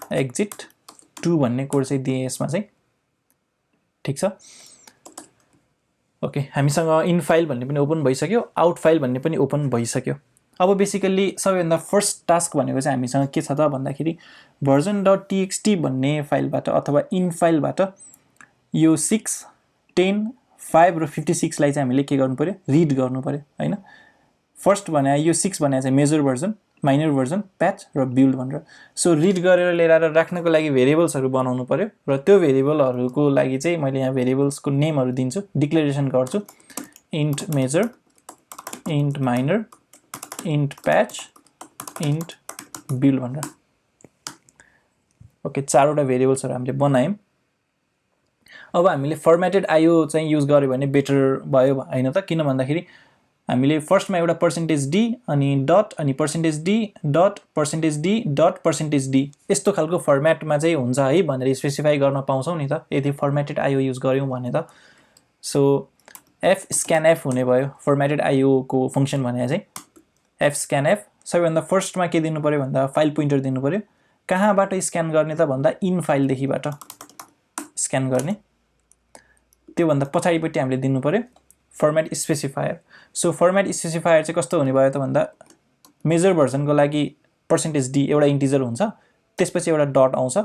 Speaker 1: exit 2 भन्ने कोड चाहिँ दिए यसमा चाहिँ, ठीक छ। ओके, हामीसँग इन फाइल भन्ने पनि ओपन भइसक्यो, आउट फाइल भन्ने पनि ओपन भइसक्यो। अब बेसिकली सबैभन्दा फर्स्ट टास्क भनेको चाहिँ हामीसँग के छ त भन्दाखेरि version.txt भन्ने फाइलबाट अथवा इन फाइलबाट यो 6, 10, 5 र 56 लाई चाहिँ हामीले के गर्नु पर्यो, रिड गर्नु पर्यो हैन। फर्स्ट भने यो 6 भने चाहिँ मेजर भर्जन, माइनर भर्जन, प्याच र बिल्ड भनेर। सो रिड गरेर लिएर राख्नको लागि भेरिएबल्सहरु बनाउनु पर्यो र त्यो भेरिएबलहरुको लागि चाहिँ मैले यहाँ भेरिएबल्सको नेमहरु दिन्छु, डिक्लेरेसन गर्छु int measure, int minor, int patch, int build भनेर। ओके, चारवटा भेरिएबल्सहरु हामीले बनायौं। अब हामीले फर्मेटेड आइओ चाहिँ युज गर्यो भने बेटर भयो हैन त, किन भन्दाखेरि हामीले फर्स्टमा एउटा %d अनि डट अनि %d dot %d dot %d यस्तो खालको फर्मेटमा चाहिँ हुन्छ है भनेर स्पेसिफाई गर्न पाउँछौं नि त यदि फर्मेटेड आइओ युज गर्यौं भने त। सो fscanf हुने भयो फर्मेटेड आइओ को फंक्सन भने चाहिँ fscanf। सबैभन्दा फर्स्टमा के दिनु पर्यो भन्दा फाइल पोइन्टर दिनु पर्यो। कहाँबाट स्क्यान गर्ने त भन्दा इन फाइल देखिबाट स्क्यान गर्ने। त्यो भन्दा पछाडिपट्टि हामीले दिनु पर्यो format specifier. So format specifier चाहिँ कस्तो हुने भयो त भन्दा मेजर भर्जनको लागि %d एउटा इन्टिजर हुन्छ, त्यसपछि एउटा डट आउँछ,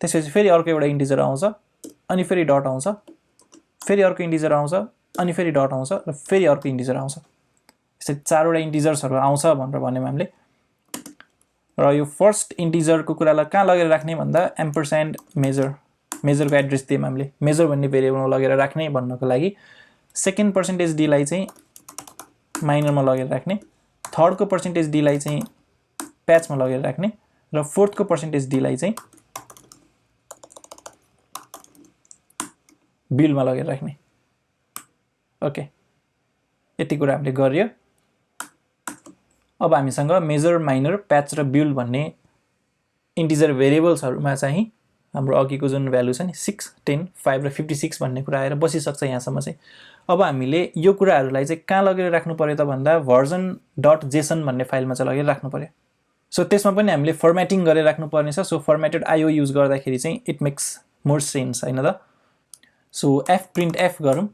Speaker 1: त्यसपछि फेरि अर्को एउटा इन्टिजर आउँछ, अनि फेरि डट आउँछ, फेरि अर्को इन्टिजर आउँछ, अनि फेरि डट आउँछ र फेरि अर्को इन्टिजर आउँछ। यसरी चारवटा इन्टिजर्सहरु आउँछ भनेर भन्यौं हामीले। र यो फर्स्ट इन्टिजरको कुरालाई कहाँ लगेर राख्ने भन्दा एम्परस्यान्ड मेजर, मेजरको एड्रेस दियौं हामीले, मेजर भन्ने भेरिएबलमा लगेर राख्ने भन्नको लागि। सेकेन्ड %d लाई चाहिँ माइनरमा लगेर राख्ने, थर्डको %d लाई चाहिँ प्याचमा लगेर राख्ने र फोर्थको %d लाई चाहिँ बिल्डमा लगेर राख्ने। ओके, यति कुरा हामीले गर्यो। अब हामीसँग मेजर, माइनर, प्याच र बिल्ड भन्ने इन्टिजर भेरिएबल्सहरुमा चाहिँ हाम्रो अघिको जुन भ्यालु छ नि 6 10 5 र 56 भन्ने कुरा आएर बसिसक्छ यहाँसम्म चाहिँ। अब हामीले यो कुराहरुलाई चाहिँ कहाँ लगेर राख्नु पर्यो त भन्दा version.json भन्ने फाइलमा चाहिँ लगेर राख्नु पर्यो। सो त्यसमा पनि हामीले फर्म्याटिङ गरेर राख्नु पर्ने छ। सो फर्म्याटेड आईओ युज गर्दाखेरि चाहिँ इट मेक्स मोर सेन्स हैन त। सो fprintf गरौँ।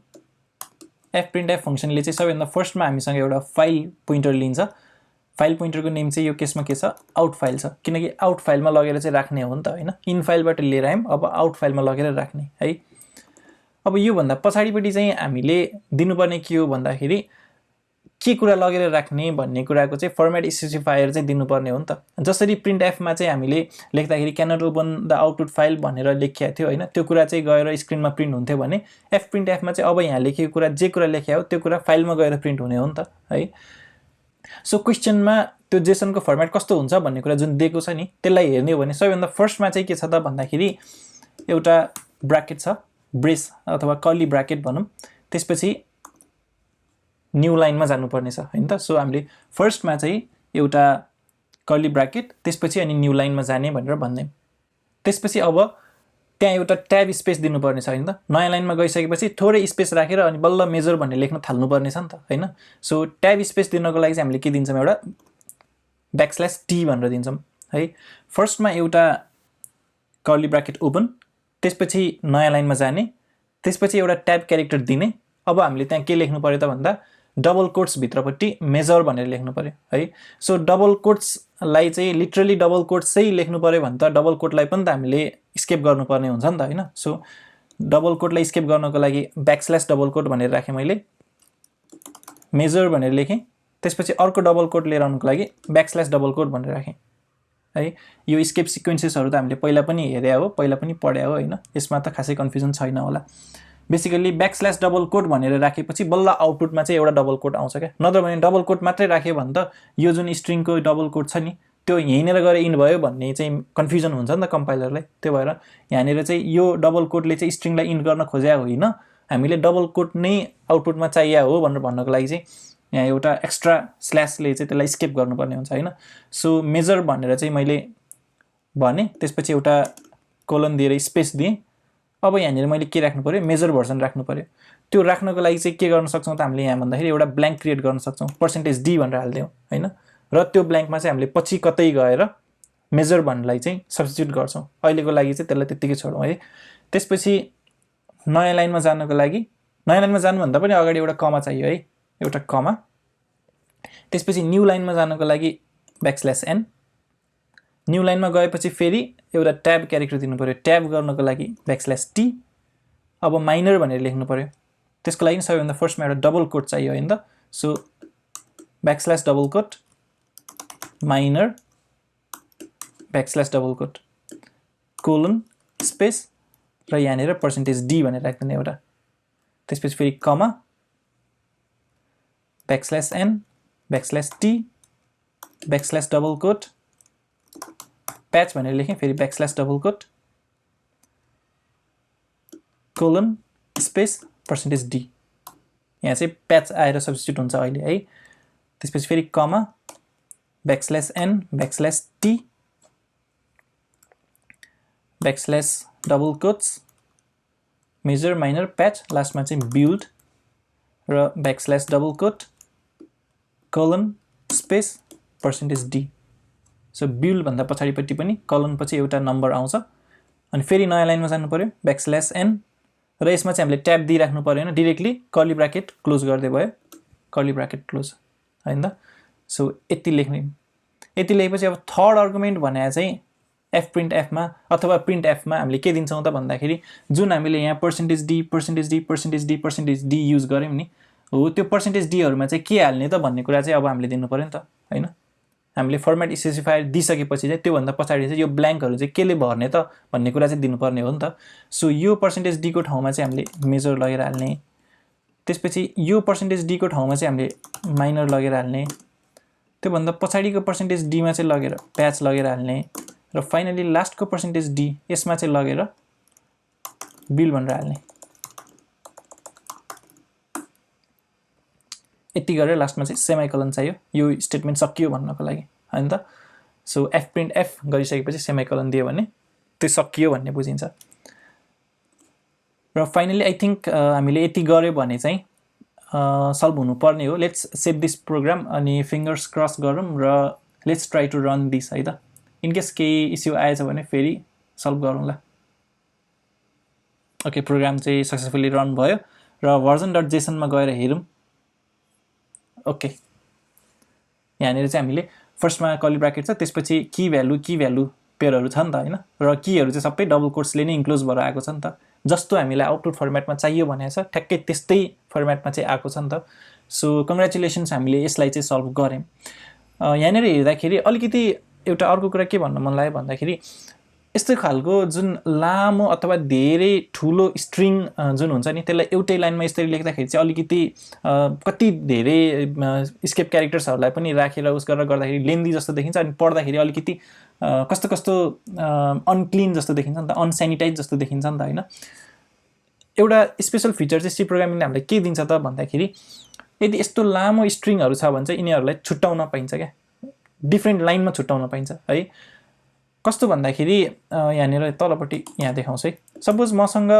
Speaker 1: fprintf फंक्सनले चाहिँ सबैभन्दा फर्स्टमा हामीसँग एउटा फाइल पोइन्टर लिन्छ। फाइल पोइन्टरको नेम चाहिँ यो केसमा के छ आउट फाइल छ, किनकि आउट फाइलमा लगेर चाहिँ राख्ने हो नि त हैन। इन फाइलबाट लिएर आयौं, अब आउट फाइलमा लगेर राख्ने है। अब यो भन्दा पछाडीपटि चाहिँ हामीले दिनुपर्ने के हो भन्दाखेरि के कुरा लगेर राख्ने भन्ने कुराको चाहिँ फर्म्याट स्पेसिफायर चाहिँ दिनुपर्ने हो नि त। जसरी printf मा चाहिँ हामीले लेख्दाखेरि cannot open the output file भनेर लेखेको थियो हैन, त्यो कुरा चाहिँ गएर स्क्रिनमा प्रिन्ट हुन्थ्यो भने fprintf मा चाहिँ अब यहाँ लेखेको कुरा जे कुरा लेख्या हो त्यो कुरा फाइलमा गएर प्रिन्ट हुने हो नि त है। सो क्वेशनमा त्यो जेसन को फर्म्याट कस्तो हुन्छ भन्ने कुरा जुन दिएको छ नि त्यसलाई हेर्ने हो भने सबैभन्दा फर्स्टमा चाहिँ के छ त भन्दाखेरि एउटा ब्र्याकेट छ, ब्रेस अथवा कर्ली ब्र्याकेट भनौं, त्यसपछि न्यू लाइनमा जानुपर्ने छ हैन त। सो हामीले फर्स्टमा चाहिँ एउटा कर्ली ब्र्याकेट त्यसपछि अनि न्यू लाइनमा जाने भनेर भन्दै, त्यसपछि अब त्यहाँ एउटा ट्याब स्पेस दिनुपर्ने छ हैन त। नयाँ लाइनमा गइसकेपछि थोरै स्पेस राखेर अनि बल्ल मेजर भन्ने लेख्न थाल्नुपर्ने छ नि त हैन। सो ट्याब स्पेस दिनको लागि चाहिँ हामीले के दिन्छौं एउटा \t भनेर दिन्छौं है। फर्स्टमा एउटा कर्ली ब्र्याकेट ओपन, त्यसपछि नयाँ लाइनमा जाने, त्यसपछि एउटा ट्याब क्यारेक्टर दिने। अब हामीले त्यहाँ के लेख्नु पर्यो त भन्दा डबल कोट्स भित्रपट्टि मेजर भनेर लेख्नु पर्यो है। सो डबल कोट्स लाई चाहिँ लिटरली डबल कोट्स चाहिँ लेख्नु पर्यो भने त डबल कोटलाई पनि त हामीले स्केप गर्नुपर्ने हुन्छ नि त हैन। सो डबल कोटलाई स्केप गर्नको लागि \डबल कोट भनेर राखे मैले, मेजर भनेर लेखेँ, त्यसपछि अर्को डबल कोट लिएर आउनको लागि \डबल कोट भनेर राखे है। यो स्केप सिक्वेन्सेसहरु त हामीले पहिला पनि हेरे हो, पहिला पनि पढे हो हैन, यसमा त खासै कन्फ्युजन छैन होला। बेसिकली \डबल कोट भनेर राखेपछि बल्ल आउटपुटमा चाहिँ एउटा डबल कोट आउँछ क्या। नत्र भने डबल कोट मात्रै राख्यो भने त यो जुन स्ट्रिङको डबल कोट छ नि त्यो यहीँनेर गएर इन भयो भन्ने चाहिँ कन्फ्युजन हुन्छ नि त कम्पाइलरलाई। त्यो भएर यहाँनेर चाहिँ यो डबल कोटले चाहिँ स्ट्रिङलाई इन गर्न खोज्या होइन, हामीले डबल कोट नै आउटपुटमा चाहिए हो भनेर भन्नको लागि चाहिँ यहाँ एउटा एक्स्ट्रा स्ल्याशले चाहिँ त्यसलाई स्केप गर्नुपर्ने हुन्छ हैन। सो मेजर भनेर चाहिँ मैले भने, त्यसपछि एउटा कोलन दिएर स्पेस दिएँ। अब यहाँनिर मैले के राख्नु पर्यो मेजर भर्जन राख्नु पर्यो। त्यो राख्नको लागि चाहिँ के गर्न सक्छौं त हामीले यहाँ भन्दाखेरि एउटा ब्ल्याङ्क क्रिएट गर्न सक्छौं, %d भनेर हाल्दियौ हैन। र त्यो ब्ल्याङ्कमा चाहिँ हामीले पछि कतै गएर मेजर भन्नेलाई चाहिँ सब्स्टिट्युट गर्छौं। अहिलेको लागि चाहिँ त्यसलाई त्यतिकै छोडौं है। त्यसपछि नयाँ लाइनमा जानको लागि, नयाँ लाइनमा जानु भन्दा पनि अगाडि एउटा कमा चाहियो है, एउटा कमा। त्यसपछि न्यू लाइनमा जानको लागि \n। न्यू लाइनमा गएपछि फेरि एउटा ट्याब क्यारेक्टर दिनु पर्यो, ट्याब गर्नको लागि \t। अब माइनर भनेर लेख्नु पर्यो, त्यसको लागि सबैभन्दा फर्स्टमा एउटा डबल कोट चाहियो हैन त। So double quote minor double quote colon space र यहाँनिर %d भनेर राख्दिने एउटा, त्यसपछि फेरि comma \n \t double quote patch भनेर लेखेँ, फेरि \double quote colon space %d। यहाँ चाहिँ प्याच आएर सब्स्टिट्युट हुन्छ अहिले है। त्यसपछि फेरि comma \n \t double quotes major minor patch, लास्टमा चाहिँ बिल्ड र double quote colon space %d। So build भन्दा पछाडिपट्टि पनि कोलन पछि एउटा नम्बर आउँछ। अनि फेरि नयाँ लाइनमा जानु पर्यो \n र यसमा चाहिँ हामीले ट्याब दिइराख्नु पर्यो हैन, डाइरेक्टली कर्ली ब्र्याकेट क्लोज गर्दै भयो, कर्ली ब्र्याकेट क्लोज हैन त। सो यति लेख्ने, यति लेखेपछि अब थर्ड आर्गुमेन्ट भने चाहिँ fprintf मा अथवा printf मा हामीले के दिन्छौं त भन्दाखेरि जुन हामीले यहाँ %d युज गर्यौं नि हो, त्यो %d हरुमा चाहिँ के हाल्ने त भन्ने कुरा चाहिँ अब हामीले दिनु पर्यो नि त हैन। हामीले फर्म्याट स्पेसिफायर दिइसकेपछि चाहिँ त्यो भन्दा पछाडी चाहिँ यो ब्ल्याङ्कहरु चाहिँ केले भर्ने त भन्ने कुरा चाहिँ दिनुपर्ने हो नि त। सो यो %d को ठाउँमा चाहिँ हामीले मेजर लगेर हाल्ने, त्यसपछि यो %d को ठाउँमा चाहिँ हामीले माइनर लगेर हाल्ने, त्यो भन्दा पछाडीको %d मा चाहिँ लगेर प्याच लगेर हाल्ने र फाइनली लास्टको %d यसमा चाहिँ लगेर बिल भनेर हाल्ने। यति गरेर लास्टमा चाहिँ सेमिकोलन चाहियो, यो स्टेटमेन्ट सकियो भन्नको लागि हैन त। सो एफ प्रिन्ट एफ गरिसकेपछि सेमिकोलन दियो भने त्यो सकियो भन्ने बुझिन्छ। र फाइनली आई थिङ्क हामीले यति गऱ्यो भने चाहिँ सल्भ हुनुपर्ने हो। लेट्स सेभ दिस प्रोग्राम अनि फिङ्गर्स क्रस गरौँ र let's try to run this है त। इनकेस केही इस्यु आएछ भने फेरि सल्भ गरौँला। ओके, प्रोग्राम चाहिँ सक्सेसफुली रन भयो र version.jsonमा गएर हेरौँ। ओके, यहाँनिर चाहिँ हामीले फर्स्टमा कर्ली ब्राकेट छ, त्यसपछि की भ्यालु पेयरहरू छ नि त हैन, र कीहरू चाहिँ सबै डबल कोट्सले नै इन्क्लोज भएर आएको छ नि त। जस्तो हामीलाई आउटपुट फर्मेटमा चाहियो भनेको छ ठ्याक्कै त्यस्तै फर्मेटमा चाहिँ आएको छ नि त। सो कङ्ग्रेचुलेसन्स, हामीले यसलाई चाहिँ सल्भ गऱ्यौँ। यहाँनिर हेर्दाखेरि अलिकति एउटा अर्को कुरा के भन्न मन लाग्यो भन्दाखेरि यस्तो खालको जुन लामो अथवा धेरै ठुलो स्ट्रिङ जुन हुन्छ नि त्यसलाई एउटै लाइनमा यसरी लेख्दाखेरि चाहिँ अलिकति कति धेरै स्केप क्यारेक्टर्सहरूलाई पनि राखेर उस गरेर गर्दाखेरि लेन्दी जस्तो देखिन्छ अनि पढ्दाखेरि अलिकति कस्तो कस्तो अनक्लिन जस्तो देखिन्छ नि त, अनसेनिटाइज जस्तो देखिन्छ नि त हैन। एउटा स्पेशल फिचर चाहिँ सी प्रोग्रामिङले हामीलाई के दिन्छ त भन्दाखेरि यदि यस्तो लामो स्ट्रिङहरू छ भने चाहिँ यिनीहरूलाई छुट्याउन पाइन्छ क्या, डिफ्रेन्ट लाइनमा छुट्याउन पाइन्छ है। कस्तो भन्दाखेरि यहाँनिर तलपट्टि यहाँ देखाउँछ है। सपोज मसँग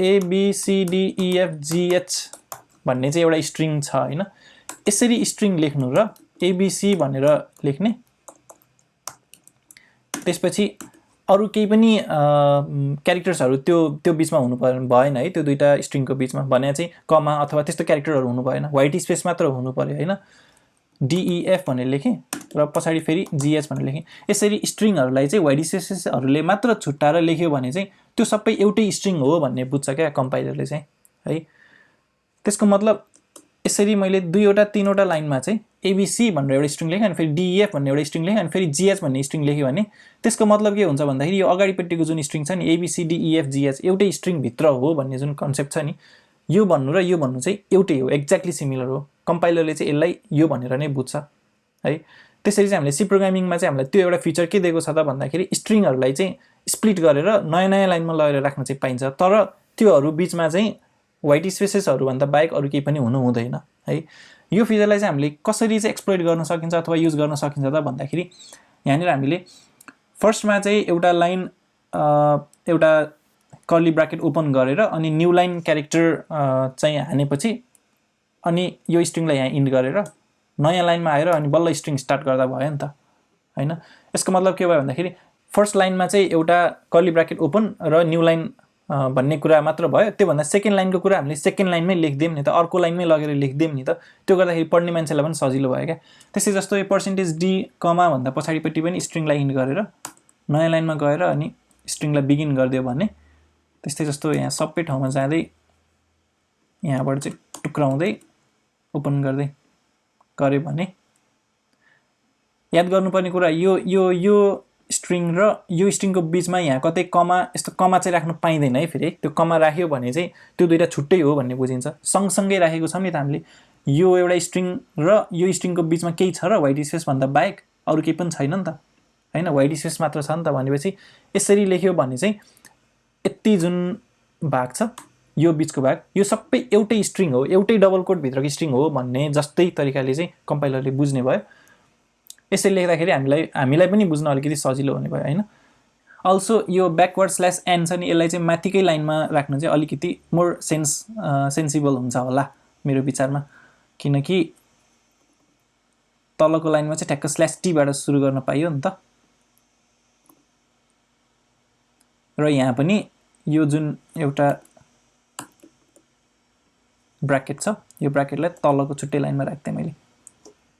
Speaker 1: ABCDEFGH भन्ने चाहिँ एउटा स्ट्रिङ छ हैन, यसरी स्ट्रिङ लेख्नु र ABC भनेर लेख्ने, त्यसपछि अरु केही पनि क्यारेक्टर्सहरू त्यो बीचमा हुनु भएन है, त्यो दुईटा स्ट्रिङको बीचमा भने चाहिँ कमा अथवा त्यस्तो क्यारेक्टरहरू हुनु भएन, व्हाइट स्पेस मात्र हुनु पर्यो हैन। DEF भनेर लेखेँ र पछाडि फेरि GH भनेर लेखेँ। यसरी स्ट्रिङहरूलाई चाहिँ व्हाइट स्पेसेसहरूले मात्र छुट्टाएर लेख्यो भने चाहिँ त्यो सबै एउटै स्ट्रिङ हो भन्ने बुझ्छ क्या कम्पाइलरले चाहिँ है। त्यसको मतलब यसरी मैले दुईवटा तीनवटा लाइनमा चाहिँ ABC भनेर एउटा स्ट्रिङ लेखेँ अनि फेरि DEF भन्ने एउटा स्ट्रिङ लेखेँ अनि फेरि GH भन्ने स्ट्रिङ लेखेँ भने त्यसको मतलब के हुन्छ भन्दाखेरि यो अगाडिपट्टिको जुन स्ट्रिङ छ नि ABCDEFGH एउटै स्ट्रिङ भित्र हो भन्ने जुन कन्सेप्ट छ नि, यो भन्नु र यो भन्नु चाहिँ एउटै हो, एक्ज्याक्टली सिमिलर हो। कम्पाइलरले चाहिँ यसलाई यो भनेर नै बुझ्छ है। त्यसरी चाहिँ हामीले सी प्रोग्रामिङमा चाहिँ हामीलाई त्यो एउटा फिचर के दिएको छ त भन्दाखेरि स्ट्रिङहरूलाई चाहिँ स्प्लिट गरेर नयाँ नयाँ लाइनमा लगेर राख्न चाहिँ पाइन्छ, तर त्योहरू बीचमा चाहिँ व्हाइट स्पेसेसहरूभन्दा बाहेक अरू केही पनि हुनु हुँदैन है। यो फिचरलाई चाहिँ हामीले कसरी चाहिँ एक्सप्लोइट गर्न सकिन्छ अथवा युज गर्न सकिन्छ त भन्दाखेरि यहाँनिर हामीले फर्स्टमा चाहिँ एउटा लाइन एउटा कर्ली ब्राकेट ओपन गरेर अनि न्यू लाइन क्यारेक्टर चाहिँ हानेपछि अनि यो स्ट्रिङलाई यहाँ इन्ड गरेर नयाँ लाइनमा आएर अनि बल्ल स्ट्रिङ स्टार्ट गर्दा भयो नि त हैन। यसको मतलब के भयो भन्दाखेरि फर्स्ट लाइनमा चाहिँ एउटा कर्ली ब्राकेट ओपन र न्यू लाइन भन्ने कुरा मात्र भयो, त्योभन्दा सेकेन्ड लाइनको कुरा हामीले सेकेन्ड लाइनमै लेखिदियौँ नि त, अर्को लाइनमै लगेर लेखिदियौँ नि त, त्यो गर्दाखेरि पढ्ने मान्छेलाई पनि सजिलो भयो क्या। त्यसै जस्तो यो %d कमा भन्दा पछाडिपट्टि पनि स्ट्रिङलाई इन्ड गरेर नयाँ लाइनमा गएर अनि स्ट्रिङलाई बिगिन गरिदियो भने त्यस्तै जस्तो यहाँ सबै ठाउँमा जाँदै यहाँबाट चाहिँ टुक्राउँदै ओपन गर्दै गऱ्यो भने याद गर्नुपर्ने कुरा यो स्ट्रिङ र यो स्ट्रिङको बीचमा यहाँ कतै कमा यस्तो कमा चाहिँ राख्नु पाइँदैन है। फेरि त्यो कमा राख्यो भने चाहिँ त्यो दुईटा छुट्टै हो भन्ने बुझिन्छ, सँगसँगै राखेको छौँ नि त हामीले। यो एउटा स्ट्रिङ र यो स्ट्रिङको बीचमा केही छ र व्हाइट स्पेस भन्दा बाहेक अरू केही पनि छैन नि त हैन, व्हाइट स्पेस मात्र छ नि त भनेपछि यसरी लेख्यो भने चाहिँ यति जुन भाग छ यो बीचको भाग यो सबै एउटै स्ट्रिङ हो, एउटै डबल कोट भित्रको स्ट्रिङ हो भन्ने जस्तै तरिकाले चाहिँ कम्पाइलरले बुझ्ने भयो। यसरी लेख्दाखेरि हामीलाई पनि बुझ्न अलिकति सजिलो हुने भयो हैन। अल्सो यो _n छ नि यसलाई चाहिँ माथिकै लाइनमा राख्नु चाहिँ अलिकति मोर सेन्सिबल हुन्छ होला मेरो विचारमा, किनकि तलको लाइनमा चाहिँ ठ्याक्क /t बाट सुरु गर्न पाइयो नि त। र यहाँ पनि यो जुन एउटा ब्राकेट छ यो ब्राकेटलाई तलको छुट्टै लाइनमा राख्थे मैले।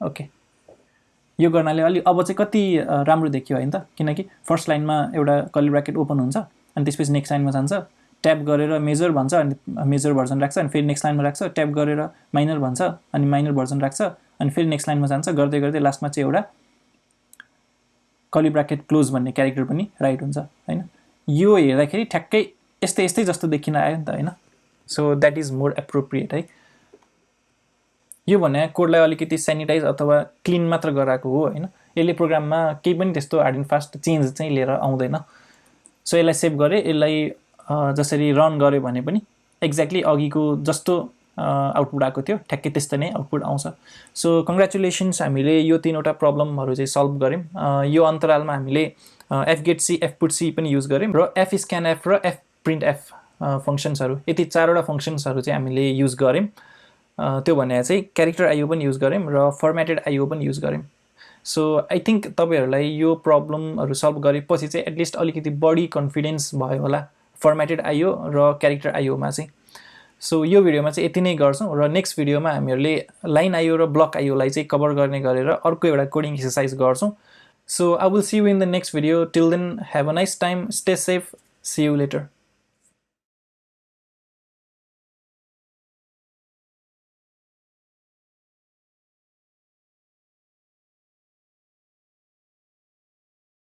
Speaker 1: ओके, यो गर्नाले अलि अब चाहिँ कति राम्रो देखियो हैन त, किनकि फर्स्ट लाइनमा एउटा कर्ली ब्राकेट ओपन हुन्छ अनि त्यसपछि नेक्स्ट लाइनमा जान्छ, ट्याब गरेर मेजर भन्छ अनि मेजर भर्जन राख्छ अनि फेरि नेक्स्ट लाइनमा राख्छ, ट्याब गरेर माइनर भन्छ अनि माइनर भर्जन राख्छ अनि फेरि नेक्स्ट लाइनमा जान्छ, गर्दै गर्दै लास्टमा चाहिँ एउटा कर्ली ब्राकेट क्लोज भन्ने क्यारेक्टर पनि राइट हुन्छ हैन। यो हेर्दाखेरि ठ्याक्कै यस्तै जस्तो देखिन आयो नि त हैन। So that is more appropriate है। यो भने कोडलाई अलिकति सेनिटाइज अथवा क्लिन मात्र गराएको हो हैन, यसले प्रोग्राममा केही पनि त्यस्तो हार्ड एन्ड फास्ट चेन्ज चाहिँ लिएर आउँदैन। सो यसलाई सेभ गरे, यसलाई जसरी रन गर्यो भने पनि एक्ज्याक्टली अघिको जस्तो आउटपुट आएको थियो, ठ्याक्कै त्यस्तै नै आउटपुट आउँछ। सो कङ्ग्रेचुलेसन्स, हामीले यो 3वटा प्रब्लमहरू चाहिँ सल्भ गऱ्यौँ। यो अन्तरालमा हामीले fgetc fputc पनि युज गऱ्यौँ र fscanf र fprintf फङ्सन्सहरू, यति 4वटा फङ्सन्सहरू चाहिँ हामीले युज गऱ्यौँ। त्यो भने चाहिँ क्यारेक्टर आइओ पनि युज गऱ्यौँ र फर्मेटेड आइओ पनि युज गऱ्यौँ। सो आई थिङ्क तपाईँहरूलाई यो प्रब्लमहरू सल्भ गरेपछि चाहिँ एटलिस्ट अलिकति बढी कन्फिडेन्स भयो होला फर्मेटेड आइओ र क्यारेक्टर आइओमा चाहिँ। सो यो भिडियोमा चाहिँ यति नै गर्छौँ र नेक्स्ट भिडियोमा हामीहरूले लाइन आइओ र ब्लक आइओलाई चाहिँ कभर गर्ने गरेर अर्को एउटा कोडिङ एक्सर्साइज गर्छौँ। So I will see you in the next video. Till then, have a nice time, stay safe, see you letter.